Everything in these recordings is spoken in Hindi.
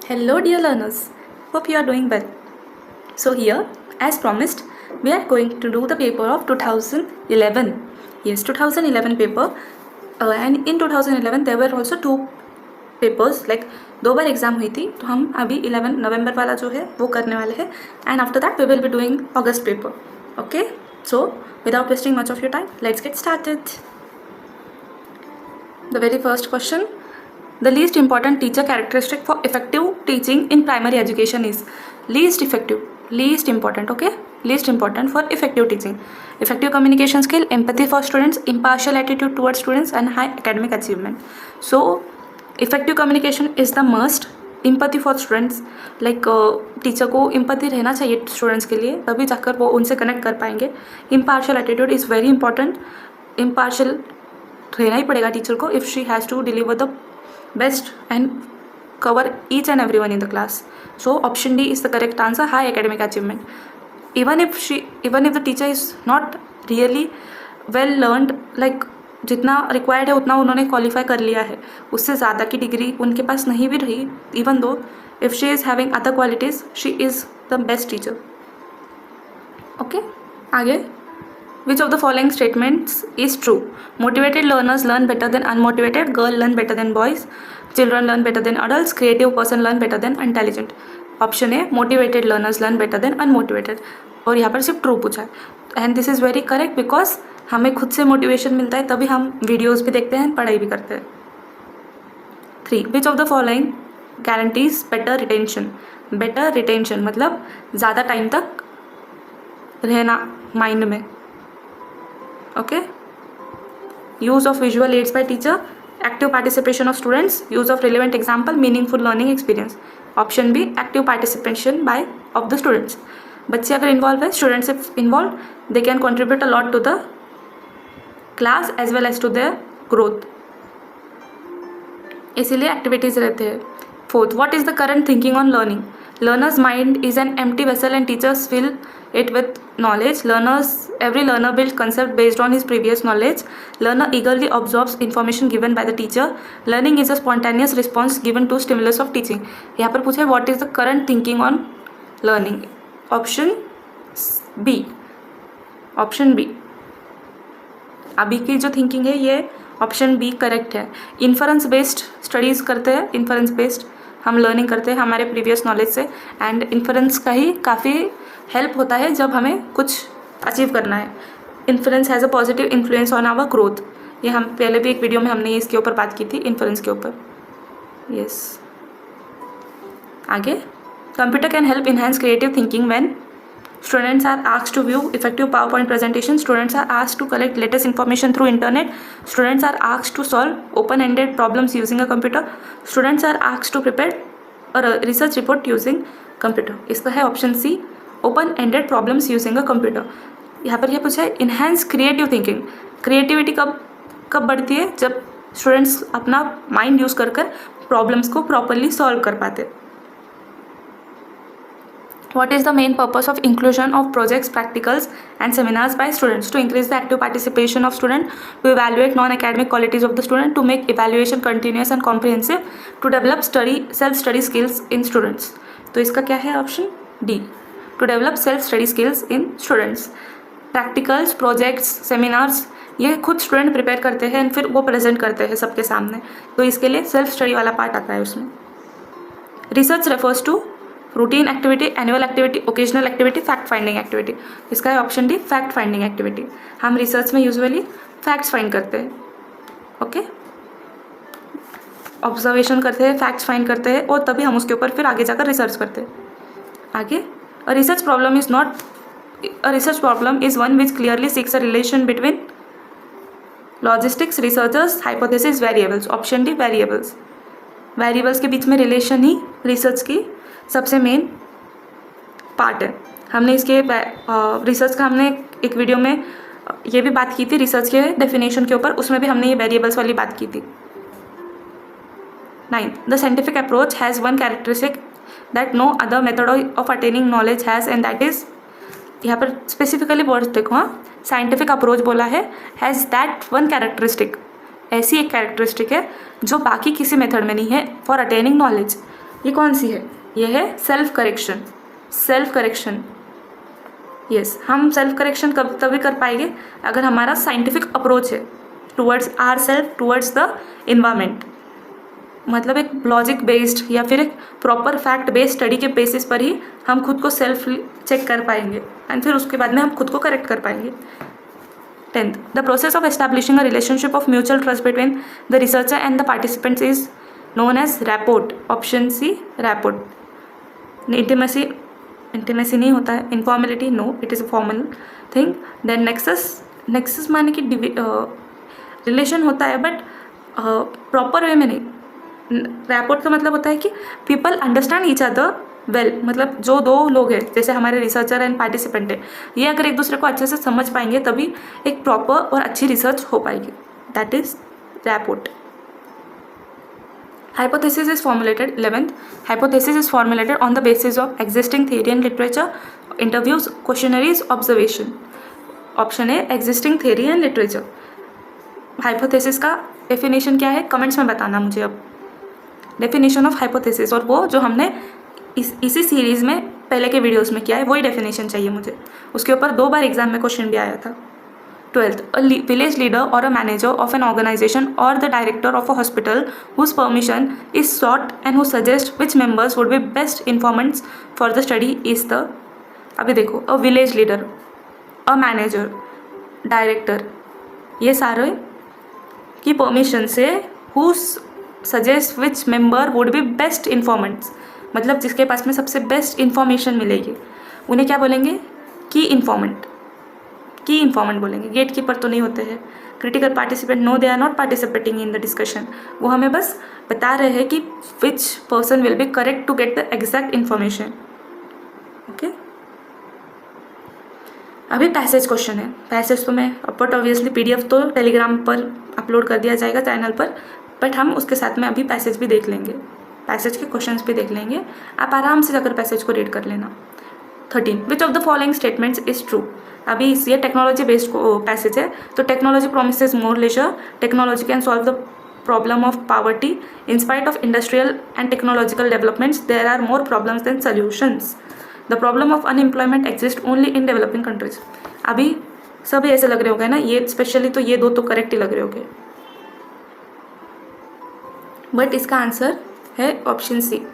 Hello dear learners, hope you are doing well. So here, as promised, we are going to do the paper of 2011. Yes, 2011 paper, and in 2011 there were also two papers, like 2 bar exam हुई थी, तो हम अभी 11 नवंबर वाला जो है वो करने वाले हैं, and after that we will be doing August paper. Okay, so without wasting much of your time, let's get started. The very first question. The least important teacher characteristic for effective teaching in primary education is least important, okay? Least important for effective teaching. Effective communication skill, empathy for students, impartial attitude towards students, and high academic achievement. So, effective communication is the must. Empathy for students, like teacher को empathy रहना चाहिए स्टूडेंट्स के लिए, तभी जाकर वो उनसे कनेक्ट कर पाएंगे. Impartial attitude is very important. Impartial रहना ही पड़ेगा टीचर को if she has to deliver the best and cover each and everyone in the class. So option D is the correct answer. High academic achievement. Even if the teacher is not really well learned, like जितना रिक्वायर्ड है उतना उन्होंने क्वालिफाई कर लिया है, उससे ज़्यादा की डिग्री उनके पास नहीं भी रही, even though if she is having other qualities, she is the best teacher. Okay, आगे. Which of the following statements is true? Motivated learners learn better than unmotivated. Girls learn better than boys. Children learn better than adults. Creative person learn better than intelligent. Option A, motivated learners learn better than unmotivated. और यहाँ पर सिर्फ ट्रू पूछा है, and this is very correct because हमें खुद से मोटिवेशन मिलता है, तभी हम वीडियोस भी देखते हैं, पढ़ाई भी करते हैं. 3. Which of the following guarantees better retention? Better retention मतलब ज़्यादा टाइम तक रहना माइंड में. Okay, use of visual aids by teacher, active participation of students, use of relevant example, meaningful learning experience. Option B, active participation of the students. बच्चे अगर इन्वॉल्व है, students if involve, they can contribute a lot to the class as well as to their growth, इसीलिए एक्टिविटीज रहते हैं. 4th, what is the current thinking on learning? Learner's mind is an empty vessel and teachers fill it with knowledge. Every learner builds concept based on his previous knowledge. Learner eagerly absorbs information given by the teacher. Learning is a spontaneous response given to stimulus of teaching. यहाँ पर पूछा है what is the current thinking on learning? Option B. Option B. अभी की जो थिंकिंग है ये ऑप्शन बी करेक्ट है. इन्फरेंस बेस्ड स्टडीज़ करते हैं, इन्फरेंस बेस्ड हम लर्निंग करते हैं हमारे प्रीवियस नॉलेज से, एंड इन्फरेंस का ही काफ़ी हेल्प होता है जब हमें कुछ अचीव करना है. Inference has a positive influence on our growth. ये हम पहले भी एक वीडियो में हमने इसके ऊपर बात की थी, इन्फरेंस के ऊपर. यस, आगे. Computer can help enhance creative thinking when students are asked to view effective PowerPoint presentation, students are asked to collect latest information through internet, students are asked to solve open-ended problems using a computer, students are asked to prepare a research report using computer. इसका है option C, open-ended problems using a computer. यहाँ पर यह पूछा है इनहेंस क्रिएटिव थिंकिंग. क्रिएटिविटी कब बढ़ती है? जब स्टूडेंट्स अपना माइंड यूज़ कर प्रॉब्लम्स को प्रॉपरली सॉल्व कर पाते. What is the main purpose of inclusion of projects, practicals and seminars by students? To increase the active participation of student, to evaluate non-academic qualities of the student, to make evaluation continuous and comprehensive, to develop self-study skills in students. तो इसका क्या है option D, to develop self-study skills in students. Practicals, projects, seminars ये खुद स्टूडेंट प्रिपेयर करते हैं फिर वो प्रेजेंट करते हैं सबके सामने, तो इसके लिए सेल्फ स्टडी वाला पार्ट आता है उसमें. Research refers to routine activity, annual activity, occasional activity, fact finding activity. इसका है option D, fact finding activity. हम रिसर्च में यूजुअली फैक्ट्स फाइंड करते हैं. ओके, ऑब्जर्वेशन करते हैं, फैक्ट्स फाइंड करते हैं और तभी हम उसके ऊपर फिर आगे जाकर रिसर्च करते हैं. आगे. A research problem is one which clearly seeks a relation between logistics, researchers, hypothesis, variables. Option D, variables. Variables के बीच में रिलेशन ही रिसर्च की सबसे मेन पार्ट है. हमने इसके रिसर्च का हमने एक वीडियो में ये भी बात की थी रिसर्च के डेफिनेशन के ऊपर, उसमें भी हमने ये वेरिएबल्स वाली बात की थी. 9th, the scientific approach has one characteristic that no other method of attaining knowledge has, and that is, यहाँ पर स्पेसिफिकली वर्ड देखो, हाँ, साइंटिफिक अप्रोच बोला है, हैज़ दैट वन कैरेक्टरिस्टिक, ऐसी एक कैरेक्टरिस्टिक है जो बाकी किसी मेथड में नहीं है फॉर अटेनिंग नॉलेज. ये कौन सी है? ये है self correction. Self correction, yes, हम सेल्फ करेक्शन कब तभी कर पाएंगे अगर हमारा साइंटिफिक अप्रोच है towards our self, towards the environment. मतलब एक लॉजिक बेस्ड या फिर एक प्रॉपर फैक्ट बेस्ड स्टडी के बेसिस पर ही हम खुद को सेल्फ चेक कर पाएंगे एंड फिर उसके बाद में हम खुद को करेक्ट कर पाएंगे। 10th, the process of establishing a relationship of mutual trust between the researcher and the participants is known as rapport. Option C, rapport. Intimacy नहीं होता है, informality, no, it is a formal thing. Then nexus माने कि रिलेशन होता है बट प्रॉपर वे में नहीं। रैपोर्ट का मतलब होता है कि people understand each other well, मतलब जो दो लोग हैं जैसे हमारे रिसर्चर एंड पार्टिसिपेंट है, ये अगर एक दूसरे को अच्छे से समझ पाएंगे तभी एक प्रॉपर और अच्छी रिसर्च हो पाएगी। That is rapport. Hypothesis is formulated, 11th, hypothesis is formulated on the basis of existing theory and literature, interviews, questionnaires, observation. Option है existing theory and literature. Hypothesis का डेफिनेशन क्या है कमेंट्स में बताना मुझे अब। डेफिनेशन ऑफ हाइपोथेसिस, और वो जो हमने इसी सीरीज़ में पहले के वीडियोस में किया है वही डेफिनेशन चाहिए मुझे। उसके ऊपर 2 बार एग्जाम में क्वेश्चन भी आया था। 12th, a village leader or a manager of an organization or the director of a hospital whose permission is sought and who suggests which members would be best informants for the study is the। अभी देखो, a village leader, a manager, director, ये सारे की परमिशन से who suggests which member would be best informants, मतलब जिसके पास में सबसे बेस्ट इन्फॉर्मेशन मिलेगी उन्हें क्या बोलेंगे? की इन्फॉर्मेंट बोलेंगे। गेट कीपर तो नहीं होते हैं। Critical participant, no they are not participating in the discussion. वो हमें बस बता रहे हैं कि which person will be correct to get the exact information. Okay, अभी पैसेज क्वेश्चन है। पैसेज तो मैं बट ऑब्वियसली PDF तो टेलीग्राम पर अपलोड कर दिया जाएगा चैनल पर, बट हम उसके साथ में अभी पैसेज भी देख लेंगे, पैसेज के क्वेश्चंस भी देख लेंगे। आप आराम से जाकर पैसेज को रीड कर लेना। 13, which of the following statements is true. अभी ये टेक्नोलॉजी बेस्ड पैसेज है, तो technology promises more leisure, technology can solve the problem of poverty, in spite of industrial and technological developments there are more problems than solutions, the problem of unemployment exist only in developing countries. अभी सभी ऐसे लग रहे हो गए ना, ये स्पेशली तो ये 2 तो करेक्ट ही लग रहे हो गए, बट इसका आंसर है option C.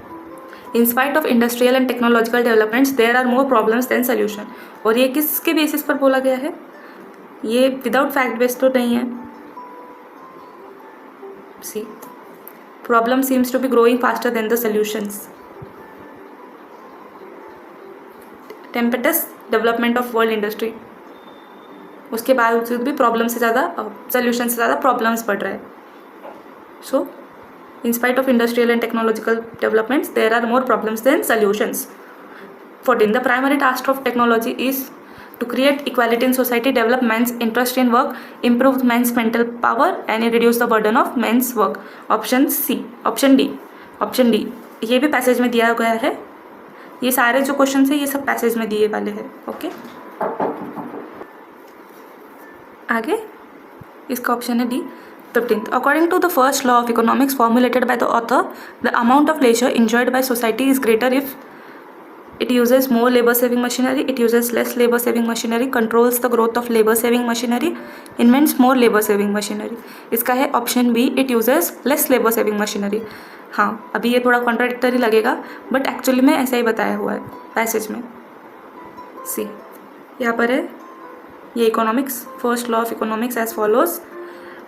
In spite of industrial and technological developments there are more problems than solution. और ये किसके बेसिस पर बोला गया है? ये विदाउट फैक्ट बेस्ड तो नहीं है। See, problem seems to be growing faster than the solutions. Tempestuous development of world industry, उसके बावजूद भी प्रॉब्लम से ज़्यादा सोल्यूशन से ज़्यादा प्रॉब्लम्स बढ़ रहा है। सो in spite of industrial and technological developments there are more problems than solutions. 14, the primary task of technology is to create equality in society, develop men's interest in work, improve men's mental power and reduce the burden of men's work. Option C, option D, ये भी पैसेज में दिया गया है। ये सारे जो क्वेश्चन है ये सब पैसेज में दिए वाले हैं। ओके, आगे इसका ऑप्शन है D। 15th, according to the first law of economics formulated by the author, the amount of leisure enjoyed by society is greater if it uses more labor saving machinery, it uses less labor saving machinery, controls the growth of labor saving machinery, invents more labor saving machinery. इसका है option B, it uses less labor saving machinery। हाँ, अभी ये थोड़ा कॉन्ट्राडिक्टरी लगेगा बट एक्चुअली में ऐसा ही बताया हुआ है पैसेज में। सी, यहाँ पर है ये economics, first law of economics as follows.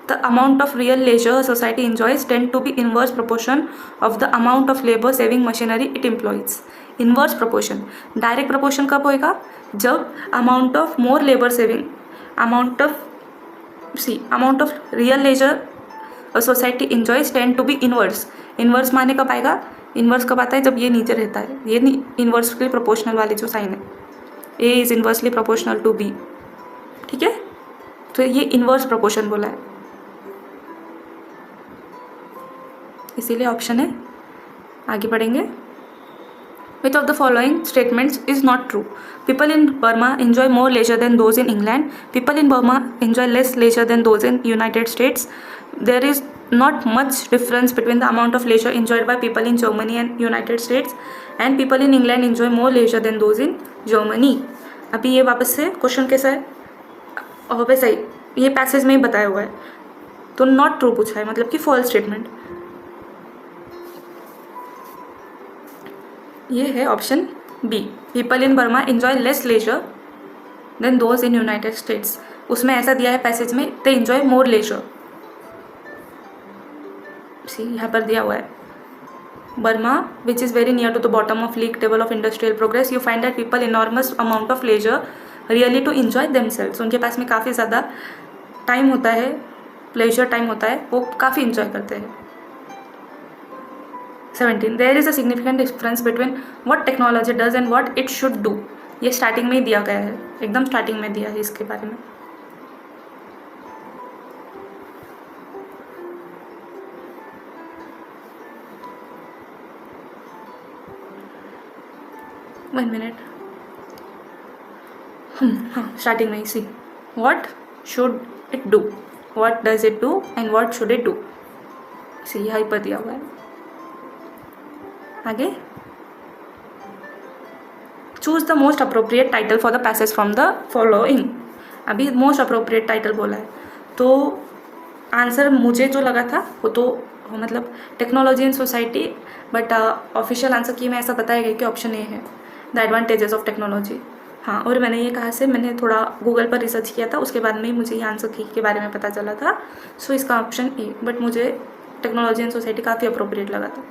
The amount of real leisure a society enjoys tend to be inverse proportion of the amount of labor saving machinery it employs. Inverse proportion, direct proportion कब होएगा? जब amount of more labor saving, amount of real leisure a society enjoys tend to be inverse. Inverse माने कब आएगा? Inverse कब आता है? जब ये नीचे रहता है। ये inversely proportional वाली जो साइन है, A is inversely proportional to B, ठीक है? तो ये inverse proportion बोला है, इसीलिए ऑप्शन है। आगे बढ़ेंगे। Which of the following statements is not true? People in Burma enjoy more leisure than those in England. People in Burma enjoy less leisure than those in United States. There is not much difference between the amount of leisure enjoyed by people in Germany and United States and people in England enjoy more leisure than those in Germany. अभी ये वापस से क्वेश्चन कैसा है, और वैसा ही ये पैसेज में ही बताया हुआ है, तो नॉट ट्रू पूछा है, मतलब कि फॉल्स स्टेटमेंट. ये है option B. People in Burma enjoy less leisure than those in United States. उसमें ऐसा दिया है पैसेज में, दे एंजॉय मोर लेजर. सी यहाँ पर दिया हुआ है, Burma which is very near to the bottom of league table of industrial progress, you find that people enormous amount of leisure really to enjoy themselves. उनके पास में काफ़ी ज़्यादा टाइम होता है, प्लेजर टाइम होता है, वो काफ़ी इन्जॉय करते हैं. 17. There is a significant difference between what technology does and what it should do. ये स्टार्टिंग में ही दिया गया है, एकदम स्टार्टिंग में दिया है इसके बारे में. One minute. हाँ, स्टार्टिंग में ही see what should it do, what does it do and what should it do. See यहीं पर दिया हुआ है. आगे choose the most appropriate title for the passage from the following. अभी मोस्ट अप्रोप्रिएट टाइटल बोला है, तो आंसर मुझे जो लगा था वो तो मतलब technology in society, but official answer की में ऐसा बताया गया कि ऑप्शन ए है, द एडवांटेजेस ऑफ टेक्नोलॉजी. हाँ, और मैंने ये कहा से मैंने थोड़ा गूगल पर रिसर्च किया था, उसके बाद में ही मुझे ये आंसर की के बारे में पता चला था. सो इसका ऑप्शन ए, बट मुझे टेक्नोलॉजी इन सोसाइटी काफ़ी अप्रोप्रिएट लगा था.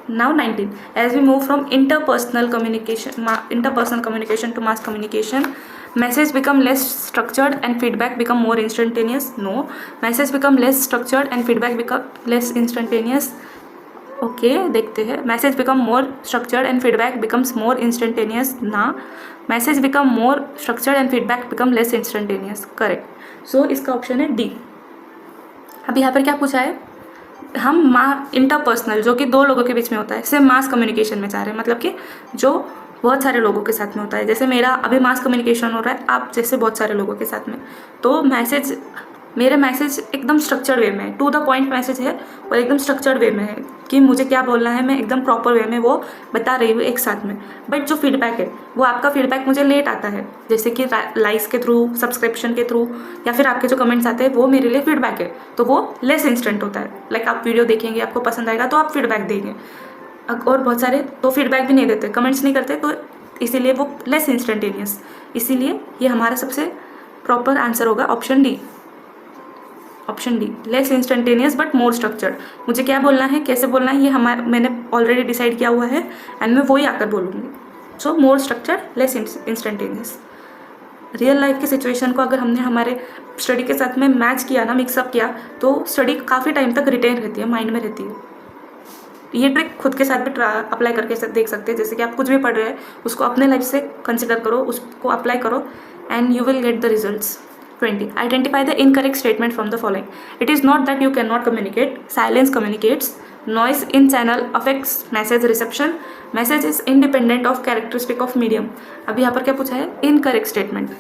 Now 19. As we move from interpersonal communication to mass communication, message become less structured and feedback become more instantaneous. No, message become less structured and feedback become less instantaneous. Okay, देखते हैं. Message become more structured and feedback becomes more instantaneous. ना, message become more structured and feedback become less instantaneous. Correct. So इसका ऑप्शन है डी. अब यहाँ पर क्या पूछा है, हम इंटरपर्सनल जो कि दो लोगों के बीच में होता है, से मास कम्युनिकेशन में चाह रहे हैं, मतलब कि जो बहुत सारे लोगों के साथ में होता है. जैसे मेरा अभी मास कम्युनिकेशन हो रहा है, आप जैसे बहुत सारे लोगों के साथ में, तो मैसेज मेरे मैसेज एकदम स्ट्रक्चर्ड वे में है, टू द पॉइंट मैसेज है और एकदम स्ट्रक्चर्ड वे में है कि मुझे क्या बोलना है, मैं एकदम प्रॉपर वे में वो बता रही हूँ एक साथ में. बट जो फीडबैक है वो आपका फीडबैक मुझे लेट आता है, जैसे कि लाइक्स के थ्रू, सब्सक्रिप्शन के थ्रू, या फिर आपके जो कमेंट्स आते हैं वो मेरे लिए फीडबैक है, तो वो लेस इंस्टेंट होता है. लाइक आप वीडियो देखेंगे, आपको पसंद आएगा तो आप फीडबैक देंगे, और बहुत सारे तो फीडबैक भी नहीं देते, कमेंट्स नहीं करते, तो इसीलिए वो लेस इंस्टेंटेनियस. इसीलिए ये हमारा सबसे प्रॉपर आंसर होगा option D. Option D, less instantaneous but more structured. मुझे क्या बोलना है, कैसे बोलना है, ये मैंने ऑलरेडी डिसाइड किया हुआ है एंड मैं वही आकर बोलूँगी. So more structured, less instantaneous. Real life के सिचुएशन को अगर हमने हमारे स्टडी के साथ में मैच किया ना, मिक्सअप किया, तो स्टडी काफ़ी टाइम तक रिटेन रहती है, माइंड में रहती है. ये ट्रिक खुद के साथ भी अप्लाई करके देख सकते हैं. जैसे कि आप कुछ भी पढ़ रहे हैं, उसको अपने लाइफ से कंसिडर करो, उसको अप्लाई करो and you will get the results. 20. Identify the incorrect statement from the following. It is not that you cannot communicate. Silence communicates. Noise in channel affects message reception. Message is independent of characteristic of medium. अब यहाँ पर क्या पूछा है, incorrect statement.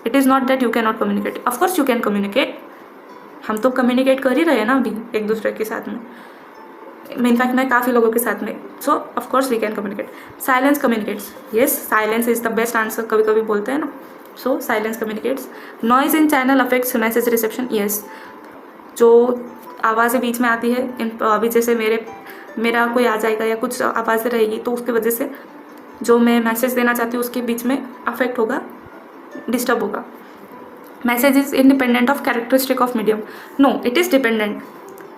It is not that you cannot communicate. Of course you can communicate. हम तो communicate कर ही रहे हैं ना अभी एक दूसरे के साथ में. इनफैक्ट मैं काफ़ी लोगों के साथ में. So of course we can communicate. Silence communicates. Yes, silence is the best answer. कभी कभी बोलते हैं ना. So silence communicates. Noise in channel affects message reception. Yes. जो आवाज़ें बीच में आती है, अभी जैसे मेरा कोई आ जाएगा या कुछ आवाज़ें रहेगी, तो उसकी वजह से जो मैं मैसेज देना चाहती हूँ उसके बीच में अफेक्ट होगा, डिस्टर्ब होगा. Message is independent of characteristic of medium. No, it is dependent.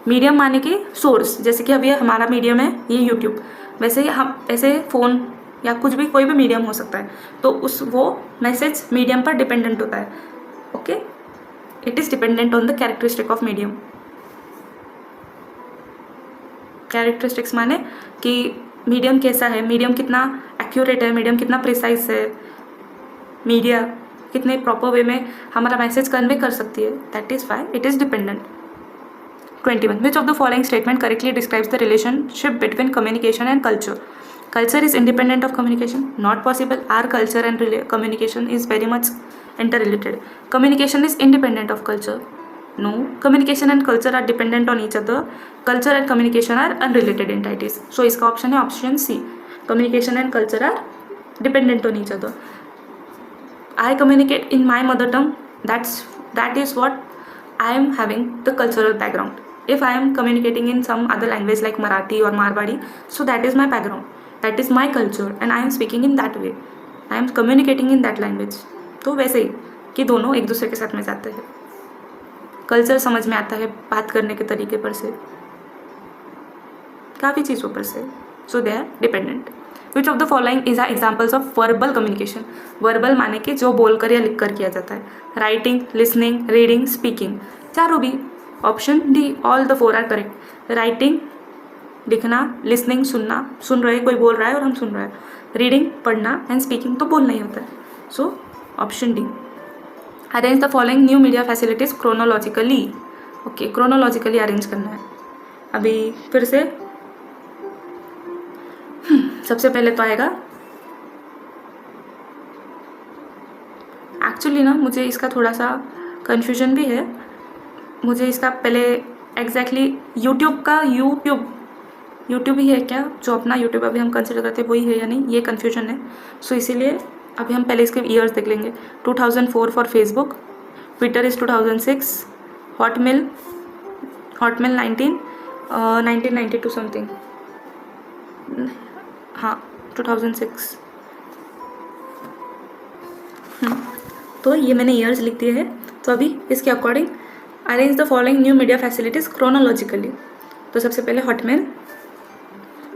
Medium माने कि सोर्स, जैसे कि अभी हमारा मीडियम है ये यूट्यूब, वैसे ही हम ऐसे फ़ोन या कुछ भी, कोई भी मीडियम हो सकता है, तो वो मैसेज मीडियम पर डिपेंडेंट होता है. Okay, it is dependent on the characteristic of medium. Characteristics माने कि मीडियम कैसा है, मीडियम कितना एक्यूरेट है, मीडियम कितना प्रिसाइज है, मीडिया कितने प्रॉपर वे में हमारा मैसेज कन्वे कर सकती है. That is why it is dependent. 21. Which of the following statement correctly describes the relationship between communication and culture? Culture is independent of communication. Not possible. Our culture and communication is very much interrelated. Communication is independent of culture. No. Communication and culture are dependent on each other. Culture and communication are unrelated entities. So इसका ऑप्शन है option C. Communication and culture are dependent on each other. I communicate in my mother tongue. That is what I am having the cultural background. If I am communicating in some other language like Marathi or Marwari, so that is my background. That is my culture and I am speaking in that way. I am communicating in that language. तो वैसे ही कि दोनों एक दूसरे के साथ में जाते हैं. कल्चर समझ में आता है बात करने के तरीके पर से, काफ़ी चीज़ों पर से. So they are dependent. Which of the following is are examples of verbal communication. Verbal माने कि जो बोलकर या लिखकर किया जाता है. Writing, listening, reading, speaking. चारों भी. Option D, all the four are correct. Writing लिखना, लिसनिंग सुनना, सुन रहे कोई बोल रहा है और हम सुन रहे हैं. रीडिंग पढ़ना एंड स्पीकिंग तो बोलना ही होता है. So option D. Arrange the following new media facilities chronologically. Okay, chronologically arrange करना है. अभी फिर से सबसे पहले तो आएगा, एक्चुअली ना मुझे इसका थोड़ा सा कन्फ्यूजन भी है. मुझे इसका पहले एग्जैक्टली यूट्यूब ही है क्या, जो अपना यूट्यूब अभी हम कंसिडर करते हैं वही है या नहीं, ये कन्फ्यूजन है. सो इसीलिए अभी हम पहले इसके ईयर्स देख लेंगे. 2004 for Facebook, Twitter is 2006, Hotmail 1992 something. हाँ 2006. तो ये मैंने ईयर्स लिख दिए हैं. तो अभी इसके according arrange the following new media facilities chronologically. तो सबसे पहले हॉटमेल,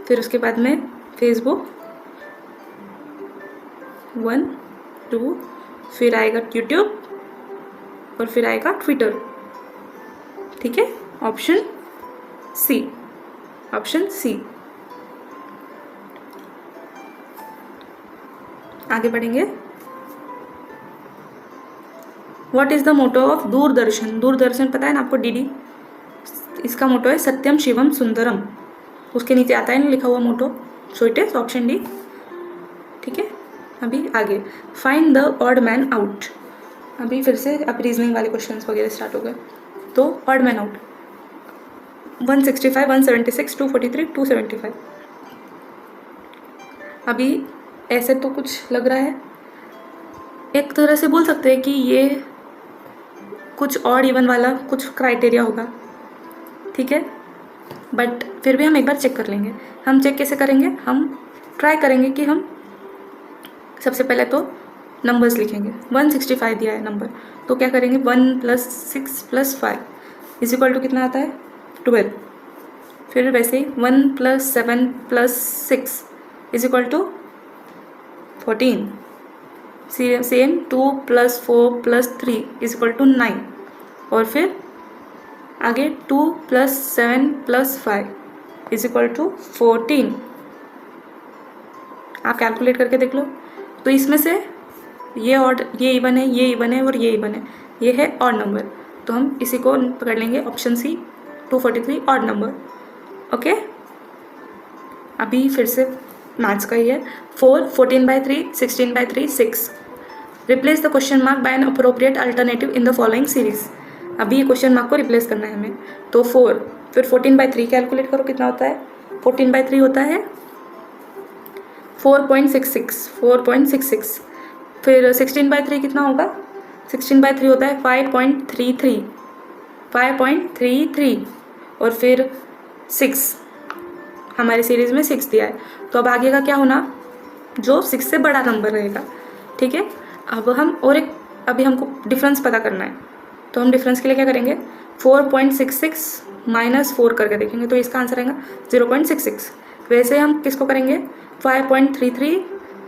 फिर उसके बाद में फेसबुक 1, 2, फिर आएगा यूट्यूब और फिर आएगा ट्विटर. ठीक है, ऑप्शन सी. आगे बढ़ेंगे. What is the motto of Doordarshan. Doordarshan पता है ना आपको, डीडी. इसका मोटो है सत्यम शिवम सुंदरम. उसके नीचे आता है ना लिखा हुआ motto. So it is option D. ठीक है, अभी आगे find the odd man out. अभी फिर से अब रीजनिंग वाले क्वेश्चंस वगैरह स्टार्ट हो गए. तो ऑड मैन आउट 165, 176, 243, 275. अभी ऐसे तो कुछ लग रहा है, एक तरह से बोल सकते हैं कि ये कुछ ऑड इवन वाला कुछ क्राइटेरिया होगा. ठीक है, बट फिर भी हम एक बार चेक कर लेंगे. हम चेक कैसे करेंगे, हम ट्राई करेंगे कि हम सबसे पहले तो नंबर्स लिखेंगे. 165 दिया है नंबर, तो क्या करेंगे 1 + 6 + 5 इज इक्वल टू कितना आता है 12. फिर वैसे ही 1 + 7 + 6 is equal to 14. Same 2 + 4 + 3 is equal to 9. और फिर आगे 2 + 7 + 5 इज इक्वल टू 14. आप कैलकुलेट करके देख लो. तो इसमें से ये ऑड, ये इवन है, ये इवन है और ये इवन है, ये है ऑड नंबर. तो हम इसी को पकड़ लेंगे option C 243 odd number. Okay, अभी फिर से मैथ्स का ही है. 4, 14/3, 16/3, 6. Replace the question mark by an appropriate alternative in the following series. अभी ये क्वेश्चन मार्क को रिप्लेस करना है हमें. तो 4, फिर 14/3 कैलकुलेट करो कितना होता है. 14/3 होता है 4.66. फिर 16/3 कितना होगा, 16/3 होता है 5.33. और फिर 6, हमारी सीरीज़ में 6 दिया है. तो अब आगे का क्या होना, जो 6 से बड़ा नंबर रहेगा. ठीक है, अब हम और एक अभी हमको डिफरेंस पता करना है. तो हम डिफरेंस के लिए क्या करेंगे, 4.66 - 4 करके देखेंगे. तो इसका आंसर आएगा 0.66. वैसे हम किसको करेंगे 5.33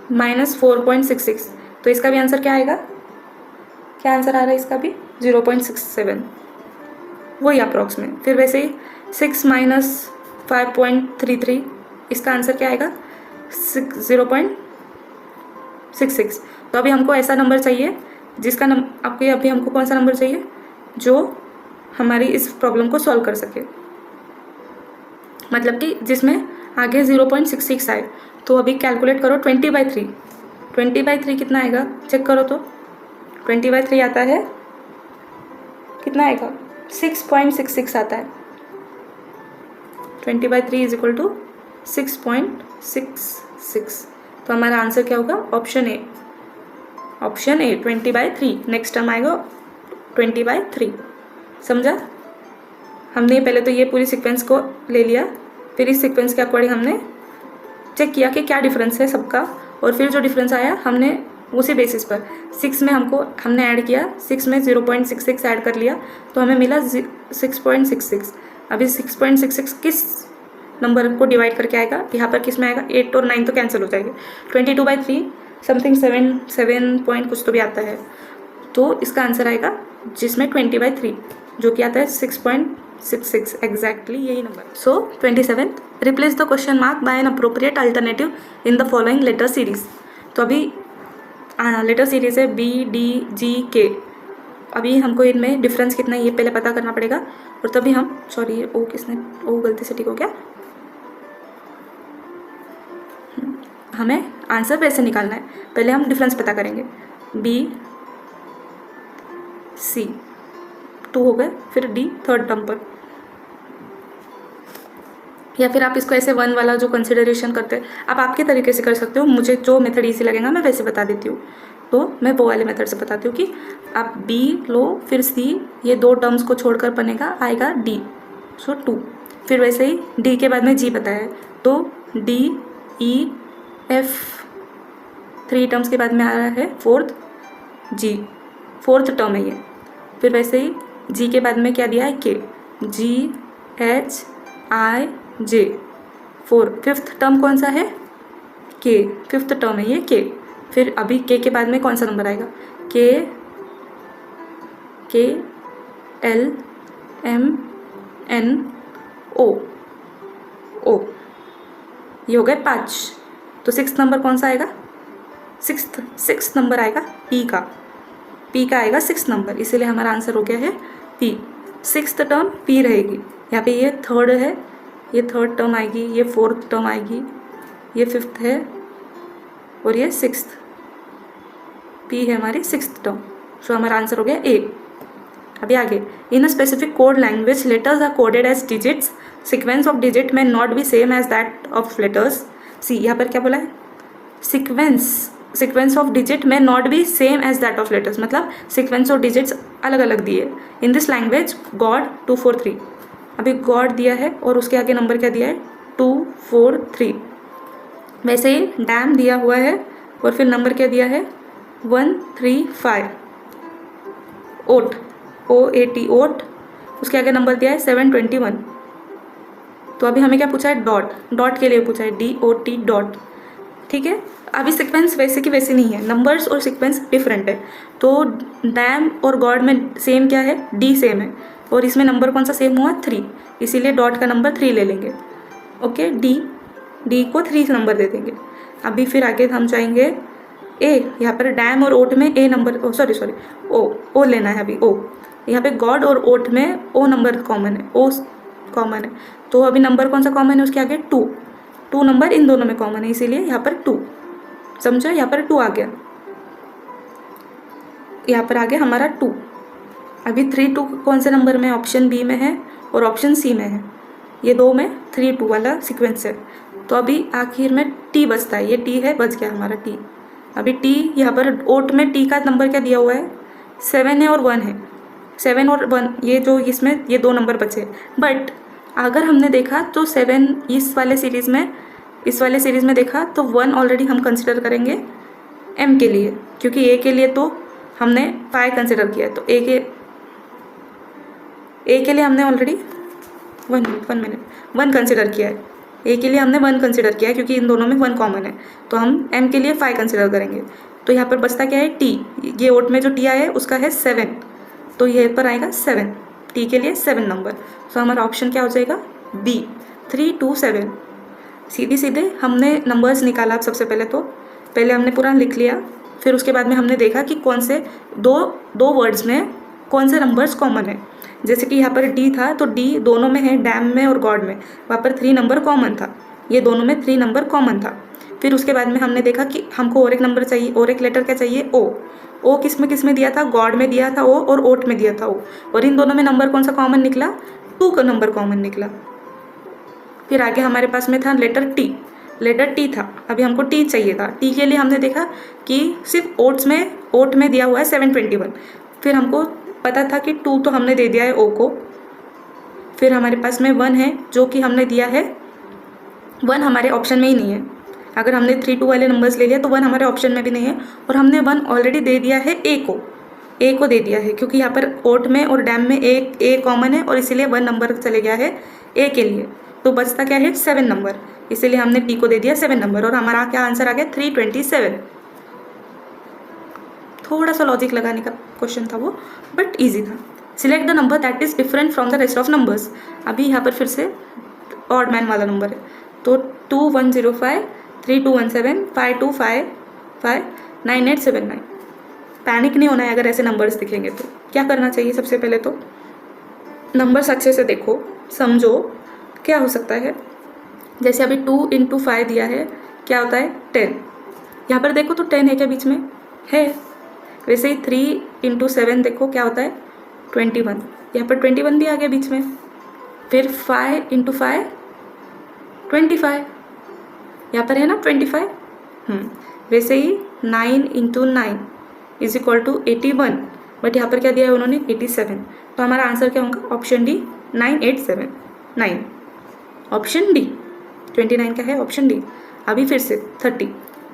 - 4.66. तो इसका भी आंसर क्या आएगा, क्या आंसर आ रहा है इसका भी 0.67, वही अप्रॉक्स में. फिर वैसे ही 6 - 5.33 इसका आंसर क्या आएगा 0.66. तो अभी हमको ऐसा नंबर चाहिए जिसका अभी हमको कौन सा नंबर चाहिए जो हमारी इस प्रॉब्लम को सॉल्व कर सके, मतलब कि जिसमें आगे 0.66 आए. तो अभी कैलकुलेट करो 20/3. 20/3 कितना आएगा चेक करो. तो 20/3 आता है कितना आएगा 6.66 आता है। 20/3 इज इक्वल टू 6.66। तो हमारा आंसर क्या होगा? Option A. Option A 20/3। Next term आएगा 20/3। समझा? हमने पहले तो ये पूरी सीक्वेंस को ले लिया, फिर इस सीक्वेंस के अकॉर्डिंग हमने चेक किया कि क्या डिफरेंस है सबका, और फिर जो डिफरेंस आया हमने उसी बेसिस पर 6 में हमने ऐड किया, 6 में 0.66 ऐड कर लिया तो हमें मिला 6.66। अभी 6.66 किस नंबर को डिवाइड करके आएगा? यहाँ पर किस में आएगा? 8 और 9 तो कैंसिल हो जाएंगे। 22/3 समथिंग 7 पॉइंट कुछ तो भी आता है, तो इसका आंसर आएगा जिसमें 20/3 जो कि आता है 6.66 एग्जैक्टली यही नंबर। So 27 replace the question mark by an appropriate alternative in the following letter series. तो अभी लेटर सीरीज है BDGK। अभी हमको इनमें डिफरेंस कितना है ये पहले पता करना पड़ेगा, और तभी हम सॉरी ओ गलती से ठीक हो गया। हमें आंसर वैसे निकालना है, पहले हम डिफरेंस पता करेंगे। BC 2 हो गए, फिर D थर्ड टर्म पर, या फिर आप इसको ऐसे 1 वाला जो कंसिडरेशन करते हैं आप आपके तरीके से कर सकते हो। मुझे जो मेथड ईजी लगेगा मैं वैसे बता देती हूँ, तो मैं वो वाले मेथड से बताती हूँ कि आप B लो, फिर C, ये 2 टर्म्स को छोड़कर बनेगा आएगा D, सो 2। फिर वैसे ही D के बाद में G बताया है, तो D E F 3 टर्म्स के बाद में आ रहा है फोर्थ G, फोर्थ टर्म है ये। फिर वैसे ही G के बाद में क्या दिया है? K, G H I J 4। Fifth term कौन सा है? K, फिफ्थ टर्म है ये K। फिर अभी K के बाद में कौन सा नंबर आएगा? K L M N O ये हो गए 5। तो 6th नंबर कौन सा आएगा? सिक्स नंबर आएगा P का आएगा 6 नंबर, इसीलिए हमारा आंसर हो गया है P। 6th टर्म P रहेगी, यहाँ पे ये थर्ड है, ये थर्ड टर्म आएगी, ये फोर्थ टर्म आएगी, ये फिफ्थ है, और ये 6th। P है हमारी 6th टर्म, सो हमारा आंसर हो गया A। अभी आगे, in a specific code language letters are coded as digits, sequence of digit may not be same as that of letters. See, यहाँ पर क्या बोला है? Sequence of digit may not be same as that of letters, मतलब सीक्वेंस ऑफ डिजिट्स अलग अलग दिए। इन दिस लैंग्वेज गॉड 2 4 3, अभी गॉड दिया है और उसके आगे नंबर क्या दिया है? 2 4 3। वैसे ही डैम दिया हुआ है और फिर नंबर क्या दिया है? 1 3 5। ओट OAT ओट, उसके आगे नंबर दिया है 721। तो अभी हमें क्या पूछा है? डॉट के लिए पूछा है DOT डॉट। ठीक है, अभी सीक्वेंस वैसे की वैसे नहीं है, नंबर्स और सीक्वेंस डिफरेंट है। तो डैम और गॉड में सेम क्या है? D सेम है, और इसमें नंबर कौन सा सेम हुआ? 3, इसीलिए डॉट का नंबर 3 ले लेंगे। ओके, D को 3 नंबर दे देंगे। अभी फिर आगे हम जाएंगे A, यहाँ पर डैम और ओट में A नंबर, सॉरी ओ लेना है अभी। O यहाँ पे गॉड और ओट में O नंबर कॉमन है, O कॉमन है, तो अभी नंबर कौन सा कॉमन है? उसके आगे 2 नंबर इन दोनों में कॉमन है, इसीलिए यहाँ पर 2। समझो, यहाँ पर 2 आ गया, यहाँ पर आ गया हमारा 2। अभी 3 2 कौन से नंबर में? ऑप्शन B में है और ऑप्शन C में है, ये 2 में 3 2 वाला सीक्वेंस है। तो अभी आखिर में T बचता है, ये T है, बच गया हमारा T। अभी T यहाँ पर ओट में T का नंबर क्या दिया हुआ है? 7 है और 1 है, 7 और 1, ये जो इसमें ये 2 नंबर बचे। बट अगर हमने देखा तो 7 इस वाले सीरीज़ में देखा तो 1 ऑलरेडी हम कंसिडर करेंगे M के लिए, क्योंकि A के लिए तो हमने 5 कंसिडर किया है, तो A के लिए हमने ऑलरेडी 1 कंसिडर किया है। A के लिए हमने 1 कंसिडर किया है क्योंकि इन दोनों में 1 कॉमन है, तो हम M के लिए 5 कंसिडर करेंगे। तो यहाँ पर बचता क्या है? T, ये ओट में जो T आया है उसका है 7, तो ये पर आएगा 7, T के लिए 7 नंबर। तो हमारा ऑप्शन क्या हो जाएगा? B 3 2 7। सीधे हमने नंबर्स निकाला। सबसे पहले हमने पूरा लिख लिया, फिर उसके बाद में हमने देखा कि कौन से दो वर्ड्स में कौन से नंबर्स कॉमन है। जैसे कि यहाँ पर D था, तो D दोनों में है, डैम में और गॉड में, वहाँ पर 3 नंबर कॉमन था, ये दोनों में 3 नंबर कॉमन था। फिर उसके बाद में हमने देखा कि हमको और एक नंबर चाहिए, और एक लेटर क्या चाहिए, ओ। ओ किस में दिया था, गॉड में दिया था ओ, और ओट में दिया था ओ, और इन दोनों में नंबर कौन सा कॉमन निकला, 2 का नंबर कॉमन निकला। फिर आगे हमारे पास में था लेटर टी, लेटर टी था, अभी हमको टी चाहिए था। टी के लिए हमने देखा कि सिर्फ ओट में दिया हुआ है 721, फिर हमको पता था कि 2 तो हमने दे दिया है ओ को। फिर हमारे पास में 1 है जो कि हमने दिया है, 1 हमारे ऑप्शन में ही नहीं है। अगर हमने 3 2 वाले नंबर्स ले लिया तो 1 हमारे ऑप्शन में भी नहीं है, और हमने 1 ऑलरेडी दे दिया है ए को दे दिया है, क्योंकि यहाँ पर ओट में और डैम में ए कॉमन है, और इसीलिए 1 नंबर चले गया है ए के लिए। तो बचता क्या है, 7 नंबर, इसीलिए हमने टी को दे दिया 7 नंबर, और हमारा क्या आंसर आ गया, 327। थोड़ा सा लॉजिक लगाने का क्वेश्चन था वो, बट ईजी था। Select the number that is different from the rest of numbers. अभी यहाँ पर फिर से ऑड मैन वाला नंबर है, तो 2105 3217 5255 9879। पैनिक नहीं होना है अगर ऐसे नंबर्स दिखेंगे तो। क्या करना चाहिए, सबसे पहले तो नंबर्स अच्छे से देखो, समझो क्या हो सकता है। जैसे अभी 2 × 5 दिया है, क्या होता है 10, यहाँ पर देखो तो 10 है क्या बीच में, है। वैसे ही 3 × 7 देखो क्या होता है 21, यहाँ पर 21 भी आ गया बीच में। फिर 5 × 5 25, यहाँ पर है ना 25। वैसे ही 9 × 9 = 81, बट यहाँ पर क्या दिया है उन्होंने 87, तो हमारा आंसर क्या होगा, ऑप्शन डी 9879, ऑप्शन डी 29 क्या है, ऑप्शन डी। अभी फिर से 30,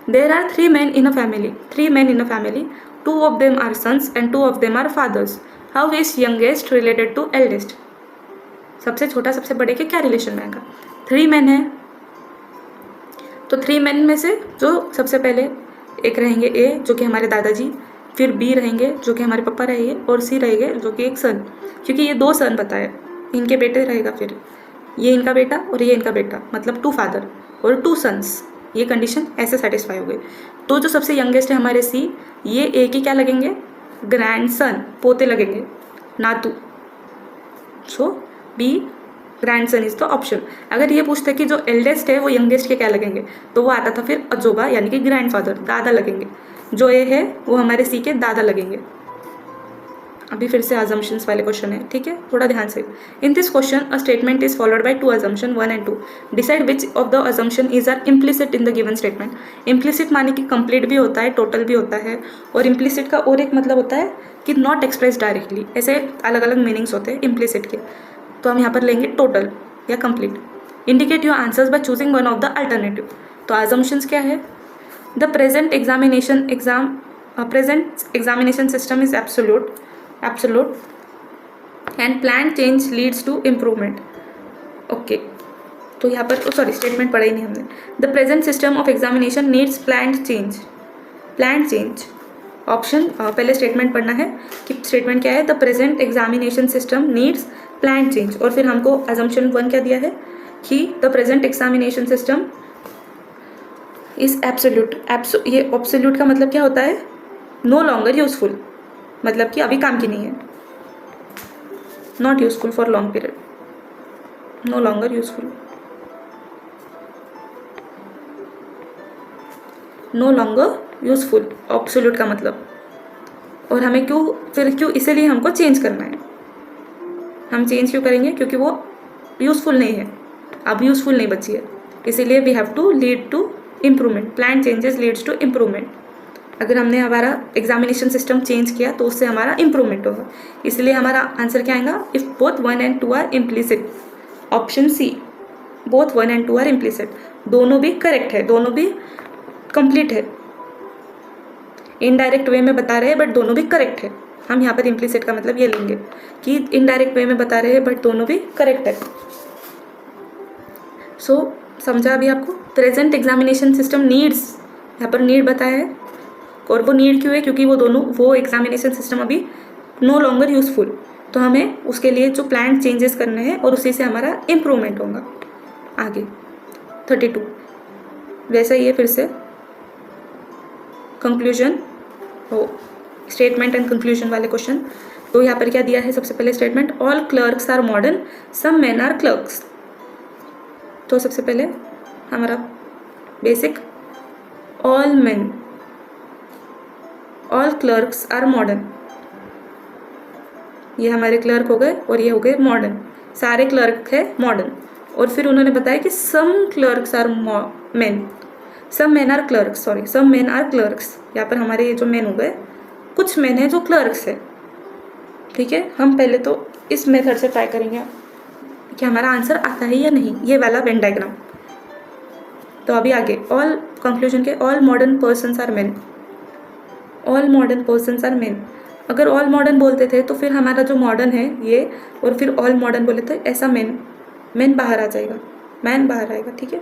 there are 3 men in a family, 3 men in a family, 2 of them are sons and 2 of them are fathers. How is youngest related to eldest? सबसे छोटा सबसे बड़े के क्या रिलेशन में आएगा, 3 men है, तो 3 men में से जो सबसे पहले एक रहेंगे ए जो कि हमारे दादाजी, फिर बी रहेंगे जो कि हमारे पापा रहेंगे, और सी रहेंगे जो कि एक सन, क्योंकि ये 2 सन बताए, इनके बेटे रहेगा, फिर ये इनका बेटा और ये इनका बेटा, मतलब 2 फादर और 2 सन्स, ये कंडीशन ऐसे सेटिस्फाई हो गई। तो जो सबसे यंगेस्ट है हमारे सी, ये ए के क्या लगेंगे, ग्रैंड सन, पोते लगेंगे, नातू। So B grandson is the option. अगर ये पूछते कि जो एल्डेस्ट है वो यंगेस्ट के क्या लगेंगे, तो वो आता था फिर अजोबा यानी कि ग्रैंड फादर, दादा लगेंगे। जो ए है वो हमारे सी के दादा लगेंगे। अभी फिर से अजम्पशंस वाले क्वेश्चन है, ठीक है, थोड़ा ध्यान से। In this question a statement is followed by 2 assumption 1 and 2. Decide which of the assumption is are implicit in the given statement. Implicit माने कि कंप्लीट भी होता है, टोटल भी होता है, और इम्प्लिसिट का और एक मतलब होता है कि नॉट एक्सप्रेस डायरेक्टली, ऐसे अलग अलग मीनिंग्स होते हैं इम्प्लिसिट के। तो हम यहाँ पर लेंगे टोटल या complete. Indicate your answers by choosing one of the alternative. तो assumptions क्या है, the present examination system is absolute and planned change leads to improvement. Okay, तो यहाँ पर सॉरी स्टेटमेंट पढ़ा ही नहीं हमने। The present system of examination needs planned change. Option पहले स्टेटमेंट पढ़ना है कि स्टेटमेंट क्या है, the present examination system needs planned change, और फिर हमको assumption 1 क्या दिया है कि the present examination system is absolute. ये एब्सोल्यूट का मतलब क्या होता है, नो लॉन्गर यूजफुल, मतलब कि अभी काम की नहीं है, not useful for long period, no longer useful, no longer useful absolute का मतलब। और हमें क्यों इसीलिए हमको चेंज करना है। हम चेंज क्यों करेंगे, क्योंकि वो यूजफुल नहीं है, अब यूजफुल नहीं बची है, इसीलिए we have to lead to improvement. Plan changes leads to improvement. अगर हमने हमारा एग्जामिनेशन सिस्टम चेंज किया तो उससे हमारा इम्प्रूवमेंट होगा, इसलिए हमारा आंसर क्या आएगा, if both 1 and 2 are implicit, option C, both 1 and 2 are implicit. दोनों भी करेक्ट है, दोनों भी कंप्लीट है, इनडायरेक्ट वे में बता रहे हैं बट दोनों भी करेक्ट है। हम यहाँ पर इम्प्लिसिट का मतलब ये लेंगे कि इनडायरेक्ट वे में बता रहे हैं बट दोनों भी करेक्ट है। सो समझा अभी आपको। प्रेजेंट एग्जामिनेशन सिस्टम नीड्स, यहाँ पर नीड बताया है, और वो नीड क्यों है, क्योंकि वो एग्जामिनेशन सिस्टम अभी नो लॉन्गर यूजफुल, तो हमें उसके लिए जो प्लान चेंजेस करने हैं और उसी से हमारा इम्प्रूवमेंट होगा आगे। 32 वैसा ही है, फिर से कंक्लूजन हो, स्टेटमेंट एंड कंक्लूजन वाले क्वेश्चन। तो यहाँ पर क्या दिया है, सबसे पहले statement, all clerks are modern, some man are clerks. तो सबसे पहले हमारा basic all men, all clerks are modern. ये हमारे क्लर्क हो गए और ये हो गए मॉडर्न, सारे क्लर्क है मॉडर्न। और फिर उन्होंने बताया कि some clerks are men, some men are clerks, sorry some men are clerks. यहाँ पर हमारे ये जो मेन हो गए, कुछ मेन है जो क्लर्क्स है। ठीक है, हम पहले तो इस मेथड से ट्राई करेंगे कि हमारा आंसर आता है या नहीं, ये वाला वेन डायग्राम। तो अभी आगे ऑल कंक्लूजन के, all modern persons are men, all modern persons are men. अगर ऑल मॉडर्न बोलते थे तो फिर हमारा जो मॉडर्न है ये, और फिर ऑल मॉडर्न बोले तो ऐसा मेन, मेन बाहर आ जाएगा, मैन बाहर आएगा। ठीक है,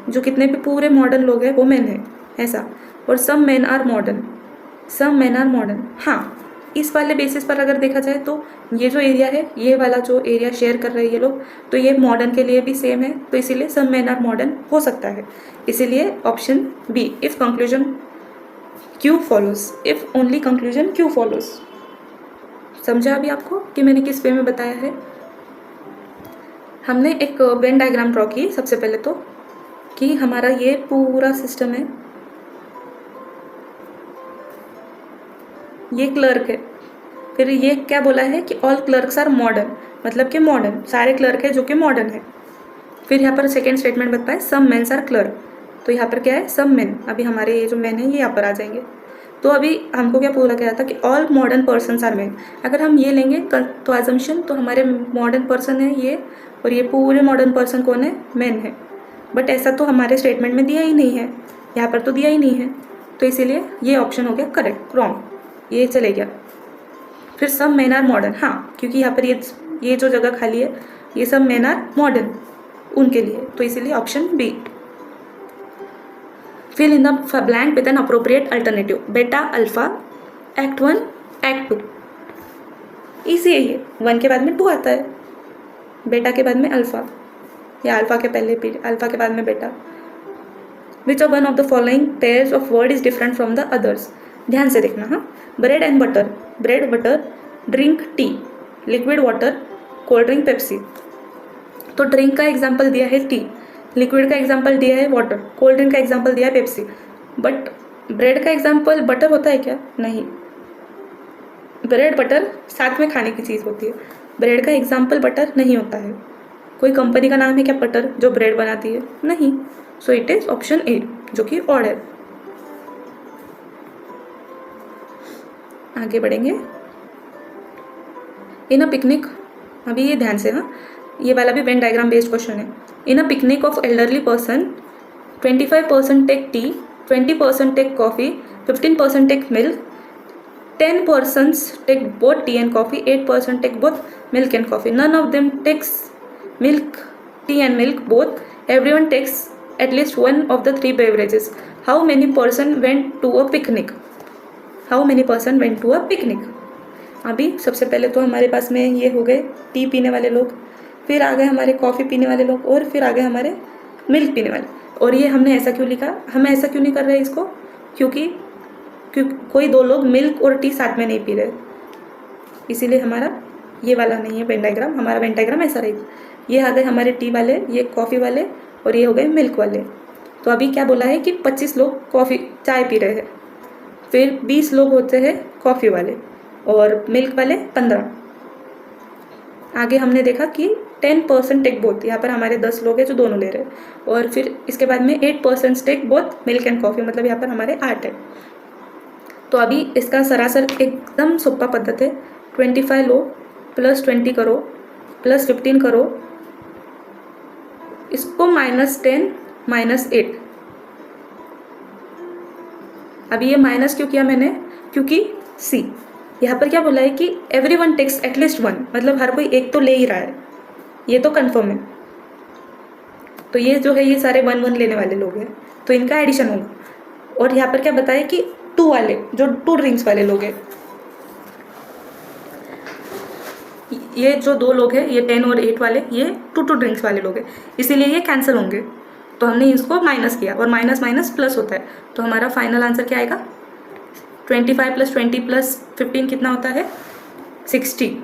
जो कितने भी पूरे मॉडर्न लोग हैं वो मेन है ऐसा। और some men are modern, some men are modern. हाँ, इस वाले बेसिस पर अगर देखा जाए तो ये जो एरिया है, ये वाला जो एरिया शेयर कर रहे हैं ये लोग, तो ये मॉडर्न के लिए भी सेम है, तो इसीलिए सम मेन आर मॉडर्न हो सकता है। इसीलिए option B, if conclusion Q follows, if only conclusion Q follows. समझा अभी आपको कि मैंने किस वे में बताया है? हमने एक वेन डायग्राम ड्रॉ की सबसे पहले तो, कि हमारा ये पूरा सिस्टम है, ये क्लर्क है। फिर ये क्या बोला है कि ऑल क्लर्क्स आर मॉडर्न, मतलब कि मॉडर्न, सारे क्लर्क है जो कि मॉडर्न है। फिर यहाँ पर सेकेंड स्टेटमेंट बताए सम मेन्स आर क्लर्क, तो यहाँ पर क्या है, सम मेन। अभी हमारे ये जो मेन है ये यहाँ पर आ जाएंगे। तो अभी हमको क्या पूरा गया था कि all modern persons are men. अगर हम ये लेंगे तो अजम्पशन, तो हमारे मॉडर्न पर्सन है ये, और ये पूरे मॉडर्न पर्सन कौन है, मेन है। बट ऐसा तो हमारे स्टेटमेंट में दिया ही नहीं है, यहाँ पर तो दिया ही नहीं है, तो इसीलिए ये ऑप्शन हो गया करेक्ट, रॉन्ग, ये चले गया। फिर सब मेन आर मॉडर्न, हाँ, क्योंकि यहाँ पर ये जो जगह खाली है ये सब मेन आर मॉडर्न उनके लिए, तो इसीलिए option B. Fill in the blank with an appropriate alternative, beta alpha, act 1 act 2। इसी है ये, 1 के बाद में 2 आता है, बेटा के बाद में अल्फा, या अल्फा के पहले अल्फा के बाद में बेटा। Which of one of the following pairs of word is different from the others. ध्यान से देखना, हाँ। Bread and butter, bread butter, drink tea, liquid water, cold drink Pepsi. तो ड्रिंक का एग्जाम्पल दिया है टी, लिक्विड का एग्जाम्पल दिया है वाटर, कोल्ड ड्रिंक का एग्जाम्पल दिया है पेप्सी। बट ब्रेड का एग्जाम्पल बटर होता है क्या? नहीं, ब्रेड बटर साथ में खाने की चीज़ होती है, ब्रेड का एग्जाम्पल बटर नहीं होता है। कोई कंपनी का नाम है क्या बटर जो ब्रेड बनाती है? नहीं। सो इट इज ऑप्शन ए, जो कि ऑड है। आगे बढ़ेंगे। इन अ पिकनिक, अभी ये ध्यान से, हाँ, ये वाला भी वेन डायग्राम बेस्ड क्वेश्चन है। In a picnic of elderly person 25% take tea, 20% take coffee, 15% take milk, 10 persons take both tea and coffee, 8% take both milk and coffee. None of them takes milk, tea and milk both. Everyone takes at least one of the 3 beverages. How many person went to a picnic? How many person went to a picnic? अभी सबसे पहले तो हमारे पास में ये हो गए टी पीने वाले लोग, फिर आ गए हमारे कॉफ़ी पीने वाले लोग, और फिर आ गए हमारे मिल्क पीने वाले। और ये हमने ऐसा क्यों लिखा, हम ऐसा क्यों नहीं कर रहे इसको, क्योंकि कोई 2 लोग मिल्क और टी साथ में नहीं पी रहे, इसीलिए हमारा ये वाला नहीं है वेन डायग्राम। हमारा वेन डायग्राम ऐसा रहेगा, ये आ गए हमारे टी वाले, ये कॉफ़ी वाले, और ये हो गए मिल्क वाले। तो अभी क्या बोला है कि 25 लोग कॉफ़ी चाय पी रहे हैं, फिर 20 लोग होते हैं कॉफ़ी वाले, और मिल्क वाले 15। आगे हमने देखा कि 10% टेक बोथ, यहाँ पर हमारे 10 लोग हैं जो दोनों ले रहे हैं, और फिर इसके बाद में 8% take both milk and coffee, मतलब यहाँ पर हमारे 8 है। तो अभी इसका सरासर एकदम सोपा पद्धत है, 25 लो प्लस 20 करो प्लस 15 करो, इसको -10 -8। अभी ये माइनस क्यों किया मैंने, क्योंकि सी यहाँ पर क्या बोला है कि एवरीवन टेक्स एटलीस्ट 1, मतलब हर कोई एक तो ले ही रहा है, ये तो कन्फर्म है। तो ये जो है ये सारे 1 लेने वाले लोग हैं, तो इनका एडिशन होगा। और यहाँ पर क्या बताया कि 2 वाले, जो 2 ड्रिंक्स वाले लोग हैं, ये जो 2 लोग हैं, ये 10 और 8 वाले, ये 2 ड्रिंक्स वाले लोग हैं, इसीलिए ये कैंसिल होंगे। तो हमने इसको माइनस किया, और माइनस माइनस प्लस होता है, तो हमारा फाइनल आंसर क्या आएगा, 25 + 20 + 15 कितना होता है, 60।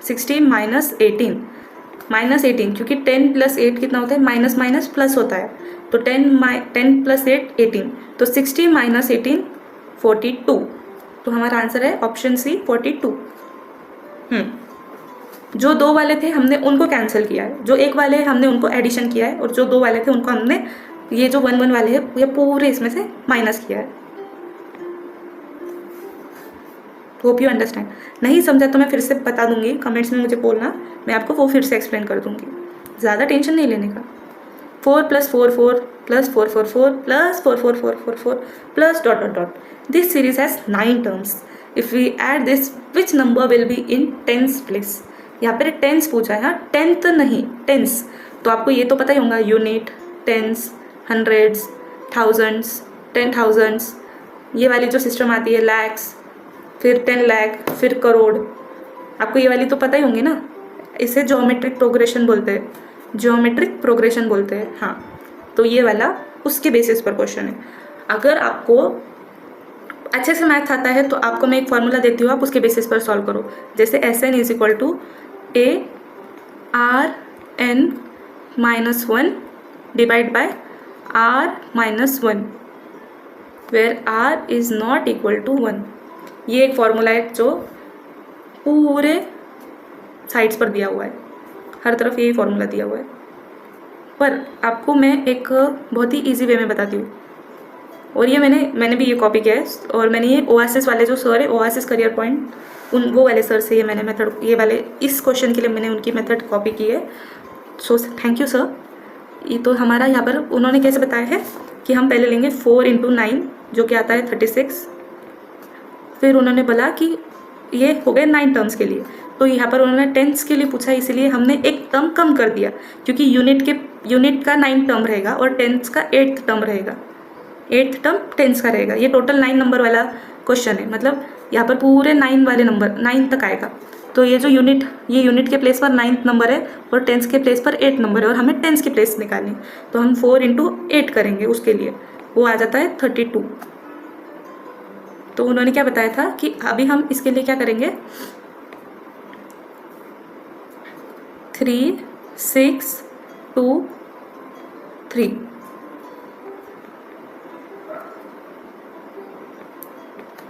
60 -18, क्योंकि 10 + 8 कितना होता है, माइनस माइनस प्लस होता है, तो 10 प्लस 8 18, तो 60 माइनस 18 42। तो हमारा आंसर है ऑप्शन सी 42। जो 2 वाले थे हमने उनको कैंसिल किया है, जो 1 वाले हमने उनको एडिशन किया है, और जो 2 वाले थे उनको हमने ये जो 1 1 वाले हैं ये पूरे इसमें से माइनस किया है। Hope you understand. नहीं समझा तो मैं फिर से बता दूंगी, कमेंट्स में मुझे बोलना, मैं आपको वो फिर से एक्सप्लेन कर दूंगी, ज़्यादा टेंशन नहीं लेने का। 4 + 4 4 + 4 4 4 + 4 4 4 4 4 plus dot dot dot. This series has 9 terms. If we add this which number will be in tens place. यहाँ पर टेंस पूछा है, हाँ टेंथ नहीं टेंस। तो आपको ये तो पता ही होगा, यूनिट, टेंस, हंड्रेड्स, थाउजेंड्स, 10,000, ये वाली जो सिस्टम आती है, लैक्स, फिर 10 लाख, फिर करोड़, आपको ये वाली तो पता ही होंगी ना। इसे ज्योमेट्रिक प्रोग्रेशन बोलते हैं, ज्योमेट्रिक प्रोग्रेशन बोलते हैं। हाँ, तो ये वाला उसके बेसिस पर क्वेश्चन है। अगर आपको अच्छे से मैथ आता है तो आपको मैं एक फॉर्मूला देती हूँ, आप उसके बेसिस पर सॉल्व करो। जैसे SN = ARN-1 divide by R-1 where R is not equal to 1। ये एक फॉर्मूला है जो पूरे साइड्स पर दिया हुआ है, हर तरफ यही फॉर्मूला दिया हुआ है। पर आपको मैं एक बहुत ही इजी वे में बताती हूँ, और ये मैंने भी ये कॉपी किया है, और मैंने ये ओएसिस वाले जो सर है, ओएसिस करियर पॉइंट, वो वाले सर से ये मैंने मेथड, ये वाले इस क्वेश्चन के लिए मैंने उनकी मेथड कॉपी की है। So thank you sir. ये तो हमारा यहाँ पर उन्होंने कैसे बताया है कि हम पहले लेंगे 4 × 9 जो कि आता है 36। फिर उन्होंने बोला कि ये हो गए 9 टर्म्स के लिए, तो यहाँ पर उन्होंने टेंस के लिए पूछा, इसीलिए हमने एक टर्म कम कर दिया, क्योंकि यूनिट का 9 टर्म रहेगा और टेंस का 8th टर्म रहेगा, 8th टर्म टेंस का रहेगा। ये टोटल 9 नंबर वाला क्वेश्चन है, मतलब यहाँ पर पूरे 9 वाले नंबर 9 तक आएगा। तो ये जो यूनिट के प्लेस पर 9th नंबर है और टेंस के प्लेस पर 8 नंबर है, और हमें टेंस की प्लेस निकालनी, तो हम 4 × 8 करेंगे, उसके लिए वो आ जाता है 32। तो उन्होंने क्या बताया था कि अभी हम इसके लिए क्या करेंगे, 3 6 2 3,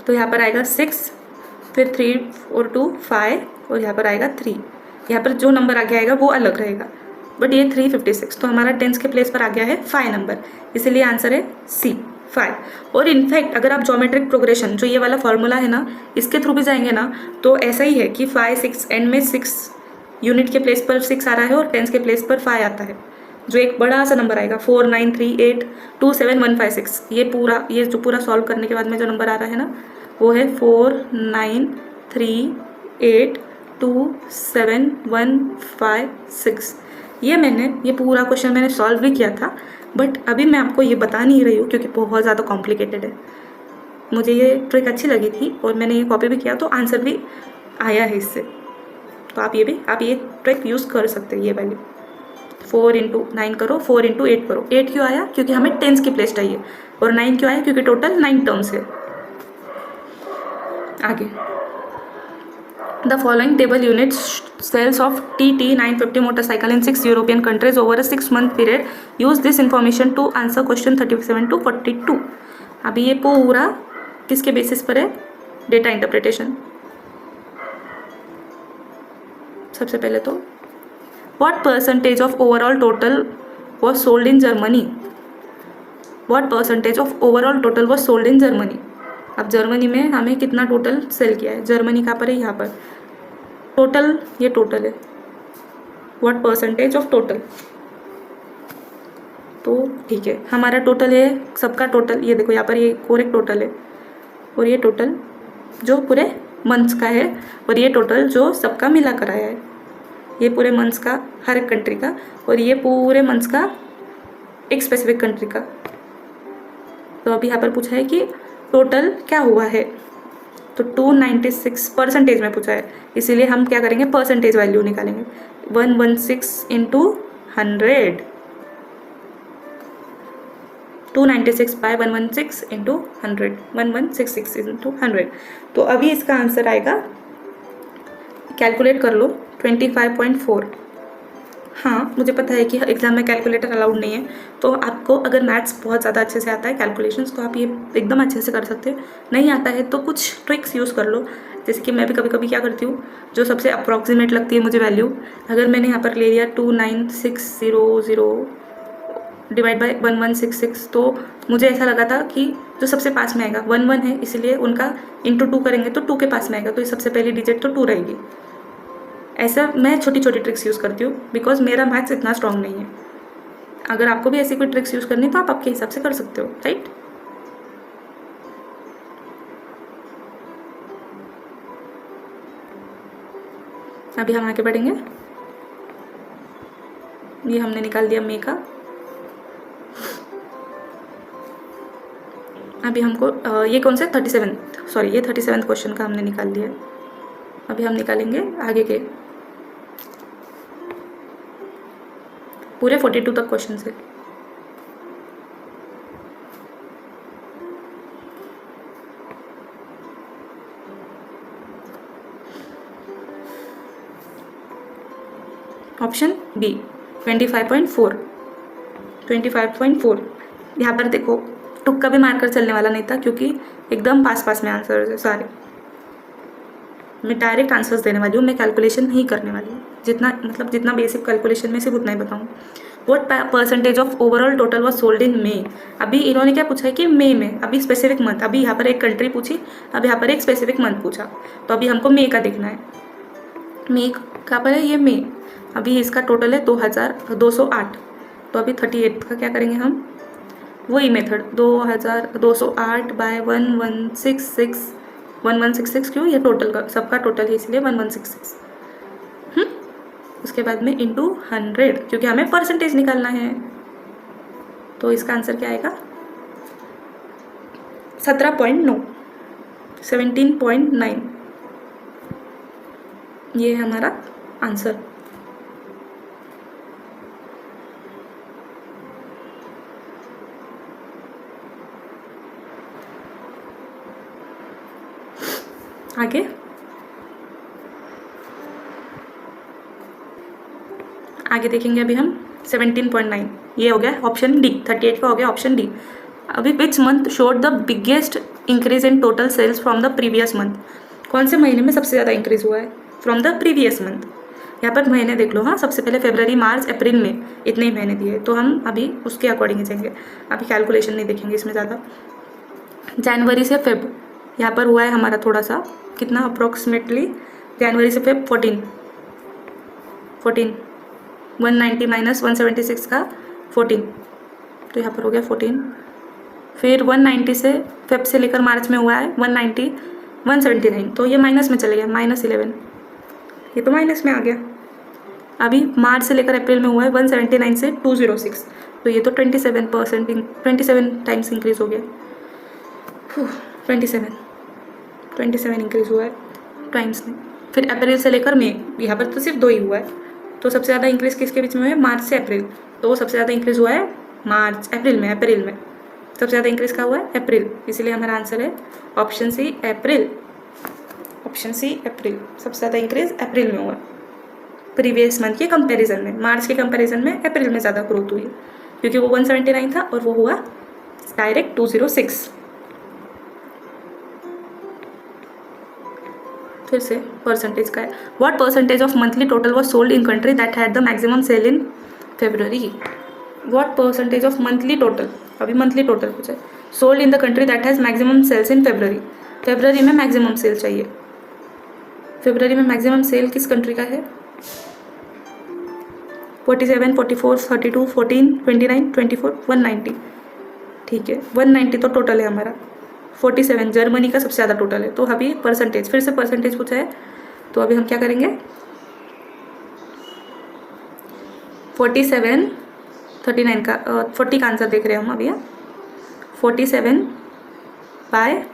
तो यहाँ पर आएगा 6, फिर 3 और 2 5, और यहाँ पर आएगा 3। यहाँ पर जो नंबर आगे आएगा वो अलग रहेगा, बट ये 356, तो हमारा टेंस के प्लेस पर आ गया है 5 नंबर, इसीलिए आंसर है C 5। और इनफैक्ट अगर आप ज्योमेट्रिक प्रोग्रेशन जो ये वाला फॉर्मूला है ना, इसके थ्रू भी जाएंगे ना, तो ऐसा ही है कि 5 6 एंड में 6 यूनिट के प्लेस पर 6 आ रहा है और टेंस के प्लेस पर 5 आता है, जो एक बड़ा सा नंबर आएगा 4 9 3 8 2 7 1 5 6। ये जो पूरा सॉल्व करने के बाद में जो नंबर आ रहा है ना, वो है 4 9 3 8 2 7 1 5 6। ये पूरा क्वेश्चन मैंने सॉल्व भी किया था, बट अभी मैं आपको ये बता नहीं रही हूँ क्योंकि बहुत ज़्यादा कॉम्प्लिकेटेड है। मुझे ये ट्रिक अच्छी लगी थी और मैंने ये कॉपी भी किया, तो आंसर भी आया है इससे। तो आप ये ट्रिक यूज़ कर सकते हैं। ये वाली 4 × 9 करो, 4 × 8 करो। 8 क्यों आया? क्योंकि हमें टेंस की प्लेस चाहिए, और 9 क्यों आया? क्योंकि टोटल 9 टर्म्स है। आगे, the following table units sales of TT 950 motorcycle in 6 European countries over a 6-month period. Use this information to answer question 37 to 42। अभी ये पूरा किसके बेसिस पर है? Data interpretation. सबसे पहले तो what percentage of overall total was sold in Germany? What percentage of overall total was sold in Germany? अब जर्मनी में हमें कितना टोटल सेल किया है? जर्मनी कहाँ पर है? यहाँ पर टोटल, ये टोटल है। What percentage of total? तो ठीक है, हमारा टोटल है सबका टोटल, ये देखो यहाँ पर ये कोरेक्ट टोटल है, और ये टोटल जो पूरे मंथ्स का है, और ये टोटल जो सबका मिला कर आया है, ये पूरे मंथ्स का हर एक कंट्री का, और ये पूरे मंथ्स का एक स्पेसिफिक कंट्री का। तो अभी यहाँ पर पूछा है कि टोटल क्या हुआ है, तो 296 परसेंटेज में पूछा है, इसीलिए हम क्या करेंगे? परसेंटेज वैल्यू निकालेंगे। 116 × 100, 296 by 116 × 100, 1166 × 100। तो अभी इसका आंसर आएगा, कैलकुलेट कर लो, 25.4। हाँ, मुझे पता है कि एग्ज़ाम में कैलकुलेटर अलाउड नहीं है, तो आपको अगर मैथ्स बहुत ज़्यादा अच्छे से आता है, कैलकुलेशंस, तो आप ये एकदम अच्छे से कर सकते हो। नहीं आता है तो कुछ ट्रिक्स यूज़ कर लो। जैसे कि मैं भी कभी कभी क्या करती हूँ, जो सबसे अप्रॉक्सीमेट लगती है मुझे वैल्यू, अगर मैंने यहाँ पर ले लिया 29600 डिवाइड बाई 1166, तो मुझे ऐसा लगा था कि जो सबसे पास में आएगा 11 है, इसलिए उनका इंटू 2 करेंगे तो 2 के पास में आएगा, तो ये सबसे पहली डिजिट तो 2 रहेगी। ऐसा मैं छोटी छोटी ट्रिक्स यूज़ करती हूँ, बिकॉज मेरा मैथ्स इतना स्ट्रॉन्ग नहीं है। अगर आपको भी ऐसी कोई ट्रिक्स यूज़ करनी है तो आप आपके हिसाब से कर सकते हो, राइट। अभी हम आगे बढ़ेंगे। ये हमने निकाल दिया मे का। अभी हमको ये कौन सा 37 क्वेश्चन का हमने निकाल लिया। अभी हम निकालेंगे आगे के पूरे 42 तक क्वेश्चन से। ऑप्शन बी 25.4 यहाँ पर देखो, तुक्का भी मारकर चलने वाला नहीं था, क्योंकि एकदम पास में आंसर है सारे। मैं डायरेक्ट आंसर्स देने वाली हूँ, मैं कैलकुलेशन नहीं करने वाली हूँ। जितना बेसिक कैलकुलेशन में सिर्फ उतना ही बताऊँ। What percentage of overall total was sold in May. अभी इन्होंने क्या पूछा है कि मे में, अभी स्पेसिफिक मंथ, अभी यहाँ पर एक कंट्री पूछी, अब यहाँ पर एक स्पेसिफिक मंथ पूछा, तो अभी हमको मे का देखना है। मे कहाँ पर है, ये मे। अभी इसका टोटल है 2208, तो अभी 38 का क्या करेंगे हम, वही मेथड 2208 बाय 1166 क्यों, ये टोटल का सबका टोटल है इसलिए 1166। उसके बाद में इंटू 100, क्योंकि हमें परसेंटेज निकालना है। तो इसका आंसर क्या आएगा 17.9 ये है हमारा आंसर। आगे देखेंगे अभी हम 17.9, ये हो गया ऑप्शन डी। 38 का हो गया ऑप्शन डी। अभी which month showed the biggest increase in total sales from the previous month. कौन से महीने में सबसे ज़्यादा इंक्रीज हुआ है फ्रॉम द प्रीवियस मंथ। यहाँ पर महीने देख लो, हाँ, सबसे पहले फरवरी, मार्च, अप्रैल में इतने ही महीने दिए, तो हम अभी उसके अकॉर्डिंग ही जाएंगे। अभी कैलकुलेशन नहीं देखेंगे इसमें ज़्यादा। जनवरी से फेब यहाँ पर हुआ है हमारा थोड़ा सा, कितना अप्रोक्सीमेटली, जनवरी से फेब 14 190 माइनस 176 का 14, तो यहाँ पर हो गया 14। फिर 190 से फेब से लेकर मार्च में हुआ है 190 179, तो ये माइनस में चले गया, -11, ये तो माइनस में आ गया। अभी मार्च से लेकर अप्रैल में हुआ है 179 से 206, तो ये तो 27 टाइम्स इंक्रीज हो गया। 27 इंक्रीज हुआ है टाइम्स में। फिर अप्रैल से लेकर मई, यहाँ पर तो सिर्फ 2 ही हुआ है, तो सबसे ज़्यादा इंक्रीज किसके बीच में है, मार्च से अप्रैल, तो सबसे ज़्यादा इंक्रीज हुआ है अप्रैल में सबसे ज़्यादा इंक्रीज का हुआ है अप्रैल, इसलिए हमारा आंसर है ऑप्शन सी अप्रैल। सबसे ज़्यादा इंक्रीज अप्रैल में हुआ प्रीवियस मंथ के कंपैरिजन में। मार्च के कंपैरिजन में अप्रैल में ज़्यादा ग्रोथ हुई, क्योंकि वो 179 था और वो हुआ डायरेक्ट 206। फिर से परसेंटेज का है। What percentage of monthly total was sold in country that had the maximum sale in February. What percentage of monthly total, अभी मंथली टोटल पूछा है, sold in the country that has maximum sales in February में मैक्सिमम सेल चाहिए। फेब्रुवरी में मैक्सिमम सेल किस कंट्री का है, 47, 44, 32, 14, 29, 24, 190, ठीक है, 190 तो टोटल है हमारा। 47 जर्मनी का सबसे ज़्यादा टोटल है, तो अभी परसेंटेज, फिर से परसेंटेज पूछा है, तो अभी हम क्या करेंगे 47, 39 का 40 का आंसर देख रहे हैं हम अभी। 47 बाय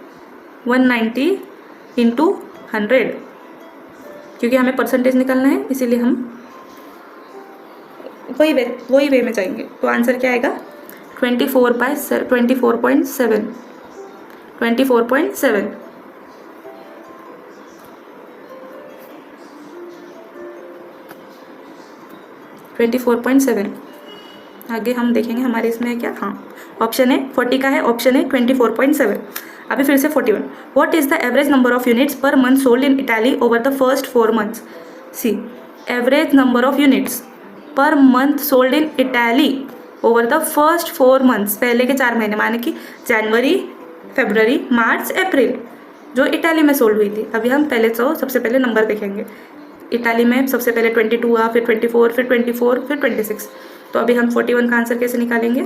190 इंटू 100, क्योंकि हमें परसेंटेज निकालना है, इसीलिए हम वही वे में जाएंगे। तो आंसर क्या आएगा 24.7 24.7 24.7 आगे हम देखेंगे हमारे इसमें है क्या। हाँ, ऑप्शन है 40 का है, ऑप्शन है 24.7। अभी फिर से 41। What is the average number of units per month sold in Italy over the first 4 months? See, average number of units per month sold in Italy over the first 4 months, पहले के 4 महीने, माने कि जनवरी, फरवरी, मार्च, अप्रैल, जो इटाली में सोल्ड हुई थी। अभी हम पहले सबसे पहले नंबर देखेंगे। इटाली में सबसे पहले 22 हुआ, फिर 24, फिर 24, फिर 26। तो अभी हम 41 का आंसर कैसे निकालेंगे।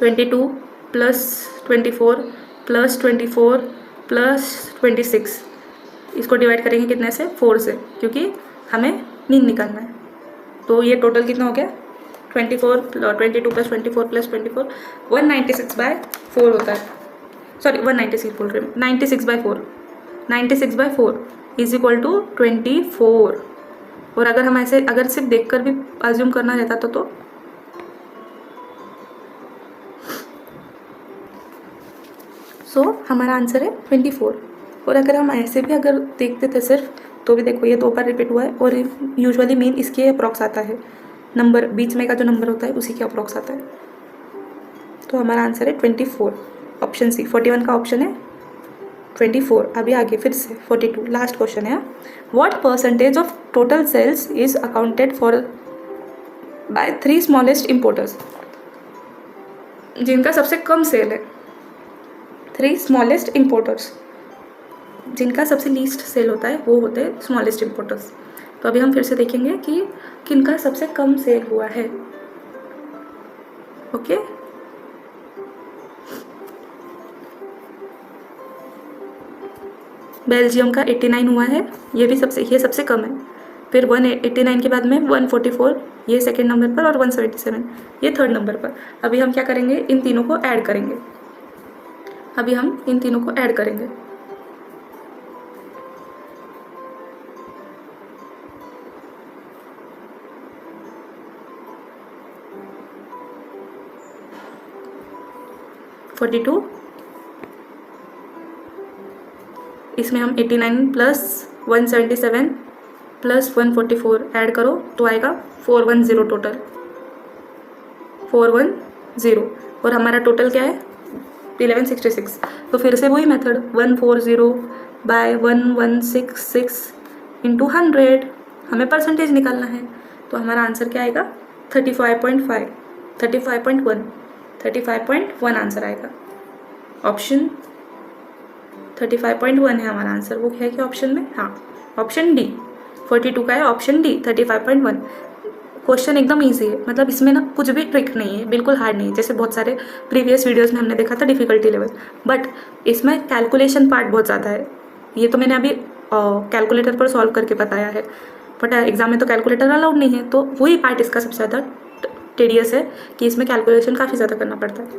22 प्लस 24 प्लस 24 प्लस 26, इसको डिवाइड करेंगे कितने से, 4 से, क्योंकि हमें मीन निकालना है। तो ये टोटल कितना हो गया, 22 प्लस 24 प्लस 24, 196/4 होता है। सॉरी 196 बोल रहे हैं, 96/4, 96/4 इज इक्वल टू 24। और अगर हम ऐसे अगर सिर्फ देखकर भी अज्यूम करना रहता तो हमारा आंसर है 24। और अगर हम ऐसे भी अगर देखते थे सिर्फ, तो भी देखो ये 2 बार रिपीट हुआ है और यूजुअली मीन इसके अप्रॉक्स आता है, नंबर बीच में का जो नंबर होता है उसी के अप्रॉक्स आता है। तो हमारा आंसर है 24, ऑप्शन सी। 41 का ऑप्शन है 24। अभी आगे फिर से 42, लास्ट क्वेश्चन है। What percentage of total sales is accounted for by 3 smallest importers? जिनका सबसे कम सेल है, 3 स्मॉलेस्ट इम्पोर्टर्स, जिनका सबसे लीस्ट सेल होता है वो होते हैं स्मॉलेस्ट इम्पोर्टर्स। तो अभी हम फिर से देखेंगे कि किनका सबसे कम सेल हुआ है। ओके, बेल्जियम का 89 हुआ है, ये सबसे कम है। फिर 189 के बाद में 144, ये सेकेंड नंबर पर, और 177 ये थर्ड नंबर पर। अभी हम क्या करेंगे, इन तीनों को ऐड करेंगे। 42, इसमें हम 89 प्लस 177 प्लस 144 ऐड करो तो आएगा 410 टोटल, 410। और हमारा टोटल क्या है, 1166। तो फिर से वही मेथड, 140/1166 इंटू 100, हमें परसेंटेज निकालना है। तो हमारा आंसर क्या आएगा, 35.5, 35.1 आंसर आएगा। ऑप्शन 35.1 है हमारा आंसर। वो क्या है कि ऑप्शन में, हाँ, ऑप्शन डी 42 का है, ऑप्शन डी 35.1। क्वेश्चन एकदम इजी है, मतलब इसमें ना कुछ भी ट्रिक नहीं है, बिल्कुल हार्ड नहीं है, जैसे बहुत सारे प्रीवियस वीडियोस में हमने देखा था डिफ़िकल्टी लेवल, बट इसमें कैलकुलेशन पार्ट बहुत ज़्यादा है। ये तो मैंने अभी कैलकुलेटर पर सॉल्व करके बताया है, बट एग्जाम में तो कैलकुलेटर अलाउड नहीं है, तो वही पार्ट इसका सबसे ज़्यादा टेडियस है कि इसमें कैलकुलेशन काफ़ी ज़्यादा करना पड़ता है।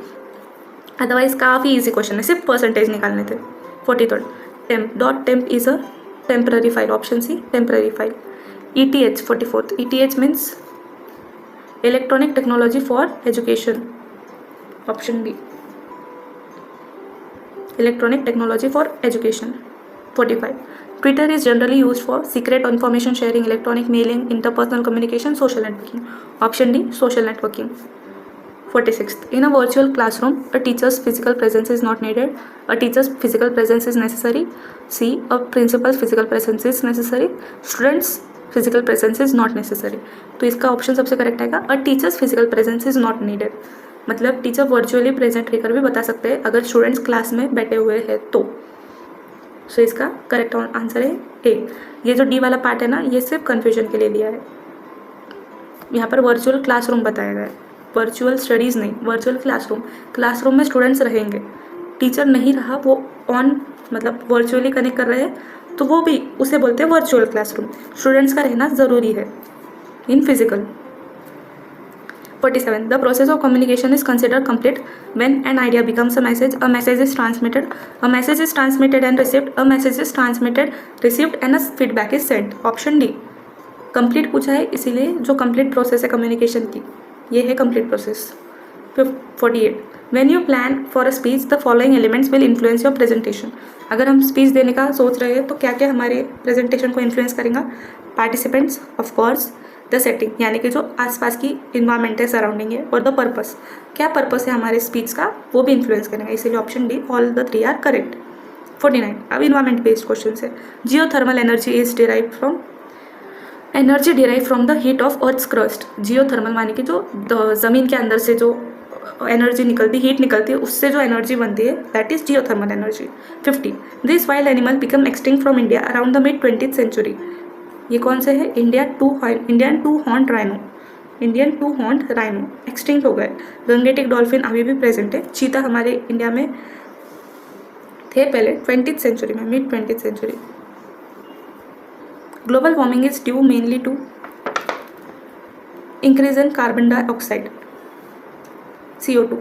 अदरवाइज काफ़ी ईजी क्वेश्चन है, सिर्फ परसेंटेज निकालने थे। 43, temp is a temporary file, option C, temporary file. ETH 44th, ETH means electronic technology for education, option B, electronic technology for education. 45, Twitter is generally used for secret information sharing, electronic mailing, interpersonal communication, social networking, option D, social networking. 46th, in a virtual classroom, a teacher's physical presence is not needed. A teacher's physical presence is necessary. C, a principal's physical presence is necessary. Students' physical presence is not necessary. तो इसका ऑप्शन सबसे करेक्ट आएगा, a teacher's physical presence is not needed. मतलब टीचर वर्चुअली प्रेजेंट रहकर भी बता सकते हैं अगर स्टूडेंट्स क्लास में बैठे हुए हैं तो। सो इसका करेक्ट आंसर है ए। ये जो डी वाला पार्ट है ना, ये सिर्फ कन्फ्यूजन के लिए दिया है। यहाँ पर वर्चुअल क्लासरूम बताया गया है, वर्चुअल स्टडीज़ नहीं, वर्चुअल क्लासरूम में स्टूडेंट्स रहेंगे, टीचर नहीं रहा, वो ऑन मतलब वर्चुअली कनेक्ट कर रहे हैं, तो वो भी उसे बोलते हैं वर्चुअल क्लासरूम। स्टूडेंट्स का रहना ज़रूरी है in physical. 47, the process of communication is considered complete when an idea becomes a message is transmitted, a message is transmitted and received, a message is transmitted, received and a feedback is sent, option D। Complete पूछा है, इसीलिए जो कंप्लीट प्रोसेस है कम्युनिकेशन की, ये है complete process. 48, when you plan for a speech the following elements will influence your presentation. अगर हम स्पीच देने का सोच रहे हैं तो क्या क्या हमारे प्रेजेंटेशन को इन्फ्लुएंस करेगा, participants of course, the setting यानी कि जो आसपास की इन्वायरमेंट है, सराउंडिंग है, और द पर्पस, क्या पर्पस है हमारे स्पीच का, वो भी इन्फ्लुएंस करेगा। इसीलिए option D, all the three are correct. 49, अब इन्वायरमेंट बेस्ड क्वेश्चन है। Geothermal energy is derive from, energy derive from the heat of earth's crust. Geothermal माने कि जो ज़मीन के अंदर से जो एनर्जी निकलती, हीट निकलती है, उससे जो एनर्जी बनती है, that is geothermal energy. 50, this wild animal become extinct from India around the mid 20th century. ये कौन से है? Indian two horn rhino, Indian two horn rhino extinct हो गए। गंगेटिक डॉल्फिन अभी भी प्रेजेंट है। चीता हमारे इंडिया में थे पहले 20th सेंचुरी में, mid 20th century. Global warming is due mainly to increase in carbon dioxide, CO2।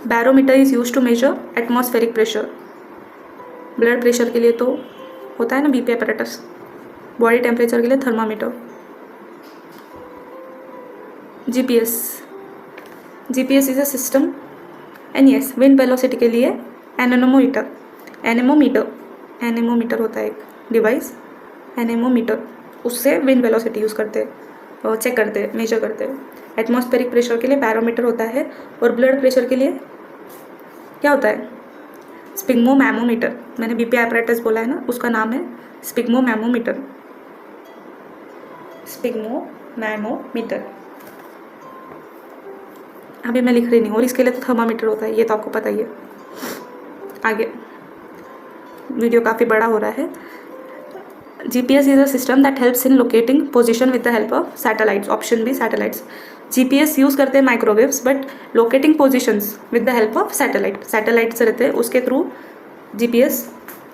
Barometer is use to measure atmospheric pressure. Blood pressure के लिए तो होता है ना BP apparatus। बॉडी टेम्परेचर के लिए thermometer. GPS is a system. And yes, wind velocity के लिए एनेमोमीटर, एनेमोमीटर होता है एक डिवाइस, एनेमोमीटर, उससे विंड वेलोसिटी यूज़ करते हैं, चेक करते हैं, मेजर करते हैं। एटमॉस्फेरिक प्रेशर के लिए बैरोमीटर होता है, और ब्लड प्रेशर के लिए क्या होता है? स्पिग्मोमैमोमीटर। मैंने BP apparatus बोला है ना, उसका नाम है स्पिग्मोमैमोमीटर, स्पिग्मोमैमोमीटर। अभी मैं लिख रही नहीं, और इसके लिए तो थर्मामीटर होता है, ये तो आपको पता ही है। आगे वीडियो काफ़ी बड़ा हो रहा है। GPS is a system that helps in locating position with the help of satellites. Option B, satellites. GPS use करते हैं microwaves, but locating positions with the help of satellite, satellites रहते हैं, उसके थ्रू GPS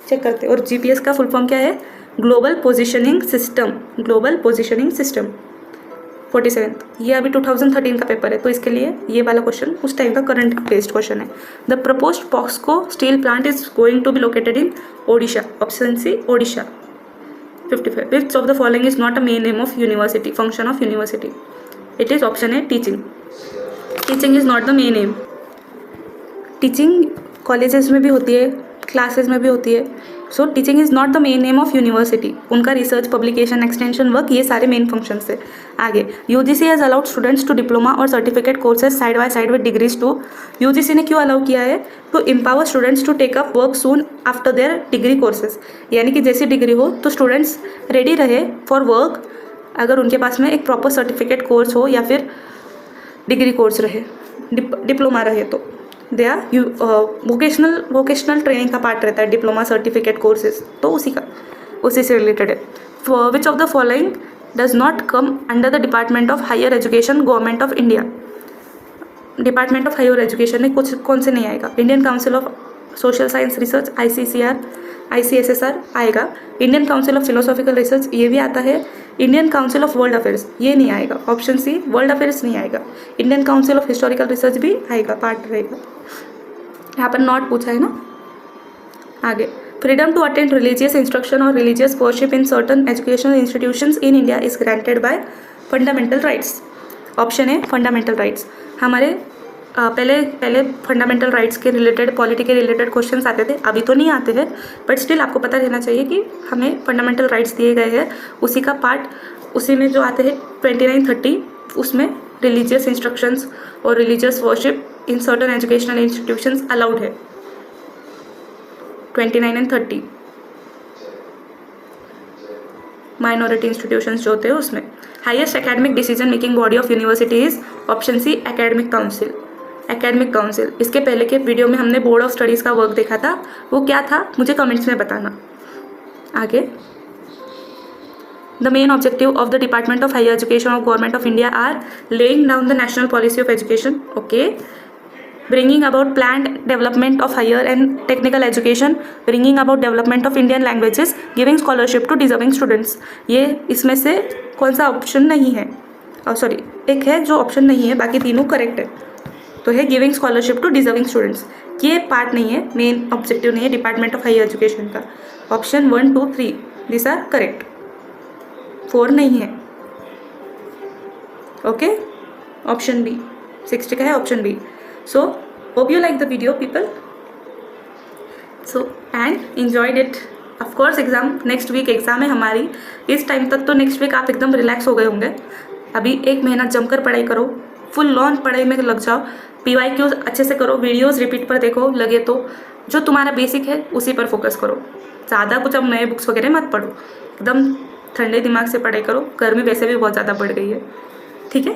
चेक करते हैं। और GPS का फुल फॉर्म क्या है? Global positioning system, global positioning system. 47, ये अभी 2013 का पेपर है, तो इसके लिए ये वाला क्वेश्चन उस टाइम का करंट बेस्ड क्वेश्चन है। The proposed POSCO steel plant is going to be located in Odisha. Option C, Odisha. 55, which of the following is not a main name of university, function of university? It is option A, teaching. Teaching is not the main aim. Teaching colleges में भी होती है, क्लासेस में भी होती है। So teaching is not the main aim of university. उनका रिसर्च, पब्लिकेशन, एक्सटेंशन वर्क, ये सारे मेन फंक्शंस है। आगे, UGC has allowed students to diploma और certificate courses side by side with degrees too. UGC ने क्यों अलाउ किया है? To empower students to take up work soon after their degree courses. यानी कि जैसी डिग्री हो तो स्टूडेंट्स रेडी रहे फॉर वर्क, अगर उनके पास में एक प्रॉपर सर्टिफिकेट कोर्स हो या फिर डिग्री कोर्स रहे, डिप्लोमा रहे, तो दे आर वोकेशनल ट्रेनिंग का पार्ट रहता है डिप्लोमा सर्टिफिकेट कोर्सेज, तो उसी से रिलेटेड है। Which of the following does not come under the department of higher education, government of India? Department of higher education में कुछ कौन से नहीं आएगा? Indian council of social science research, ICSSR आएगा। Indian council of philosophical research, ये भी आता है। Indian council of world affairs, ये नहीं आएगा। ऑप्शन सी, वर्ल्ड अफेयर्स नहीं आएगा। Indian council of historical research भी आएगा, पार्ट रहेगा। यहाँ पर नॉट पूछा है ना। आगे, freedom to attend religious instruction और religious worship in certain educational institutions in India is granted by fundamental rights. Option है फंडामेंटल राइट्स। हमारे पहले फंडामेंटल राइट्स के रिलेटेड, पॉलिटी के रिलेटेड क्वेश्चंस आते थे, अभी तो नहीं आते हैं, बट स्टिल आपको पता रहना चाहिए कि हमें फंडामेंटल राइट्स दिए गए हैं। उसी का पार्ट, उसी में जो आते हैं 29-30, उसमें रिलीजियस इंस्ट्रक्शंस और religious worship in certain educational institutions allowed है। 29 and 30 माइनॉरिटी इंस्टीट्यूशंस जो होते हैं उसमें। Highest academic decision making body of university is option C, academic council. Academic council, इसके पहले के वीडियो में हमने बोर्ड ऑफ स्टडीज़ का वर्क देखा था, वो क्या था मुझे कमेंट्स में बताना। आगे, the main objective of the department of higher education of government of India are laying down the national policy of education, okay, bringing about planned development of higher and technical education, bringing about development of Indian languages, giving scholarship to deserving students। ये इसमें से कौन सा ऑप्शन नहीं है? सॉरी, एक है जो ऑप्शन नहीं है, बाकी तीनों करेक्ट है। तो है giving scholarship to deserving students, ये पार्ट नहीं है, मेन ऑब्जेक्टिव नहीं है डिपार्टमेंट ऑफ हायर एजुकेशन का। ऑप्शन 1, 2, 3 दिस आर करेक्ट, 4 नहीं है। ओके, ऑप्शन बी 60 का है, option B. So hope you like the video people, so and enjoyed it. Of course exam next week exam है हमारी, इस टाइम तक तो नेक्स्ट वीक आप एकदम रिलैक्स हो गए होंगे। अभी 1 महीना जमकर पढ़ाई करो, फुल ऑन पढ़ाई में लग जाओ, PYQs अच्छे से करो, वीडियोस रिपीट पर देखो लगे तो, जो तुम्हारा बेसिक है उसी पर फोकस करो। ज़्यादा कुछ अब नए बुक्स वगैरह मत पढ़ो, एकदम ठंडे दिमाग से पढ़ाई करो, गर्मी वैसे भी बहुत ज़्यादा बढ़ गई है, ठीक है।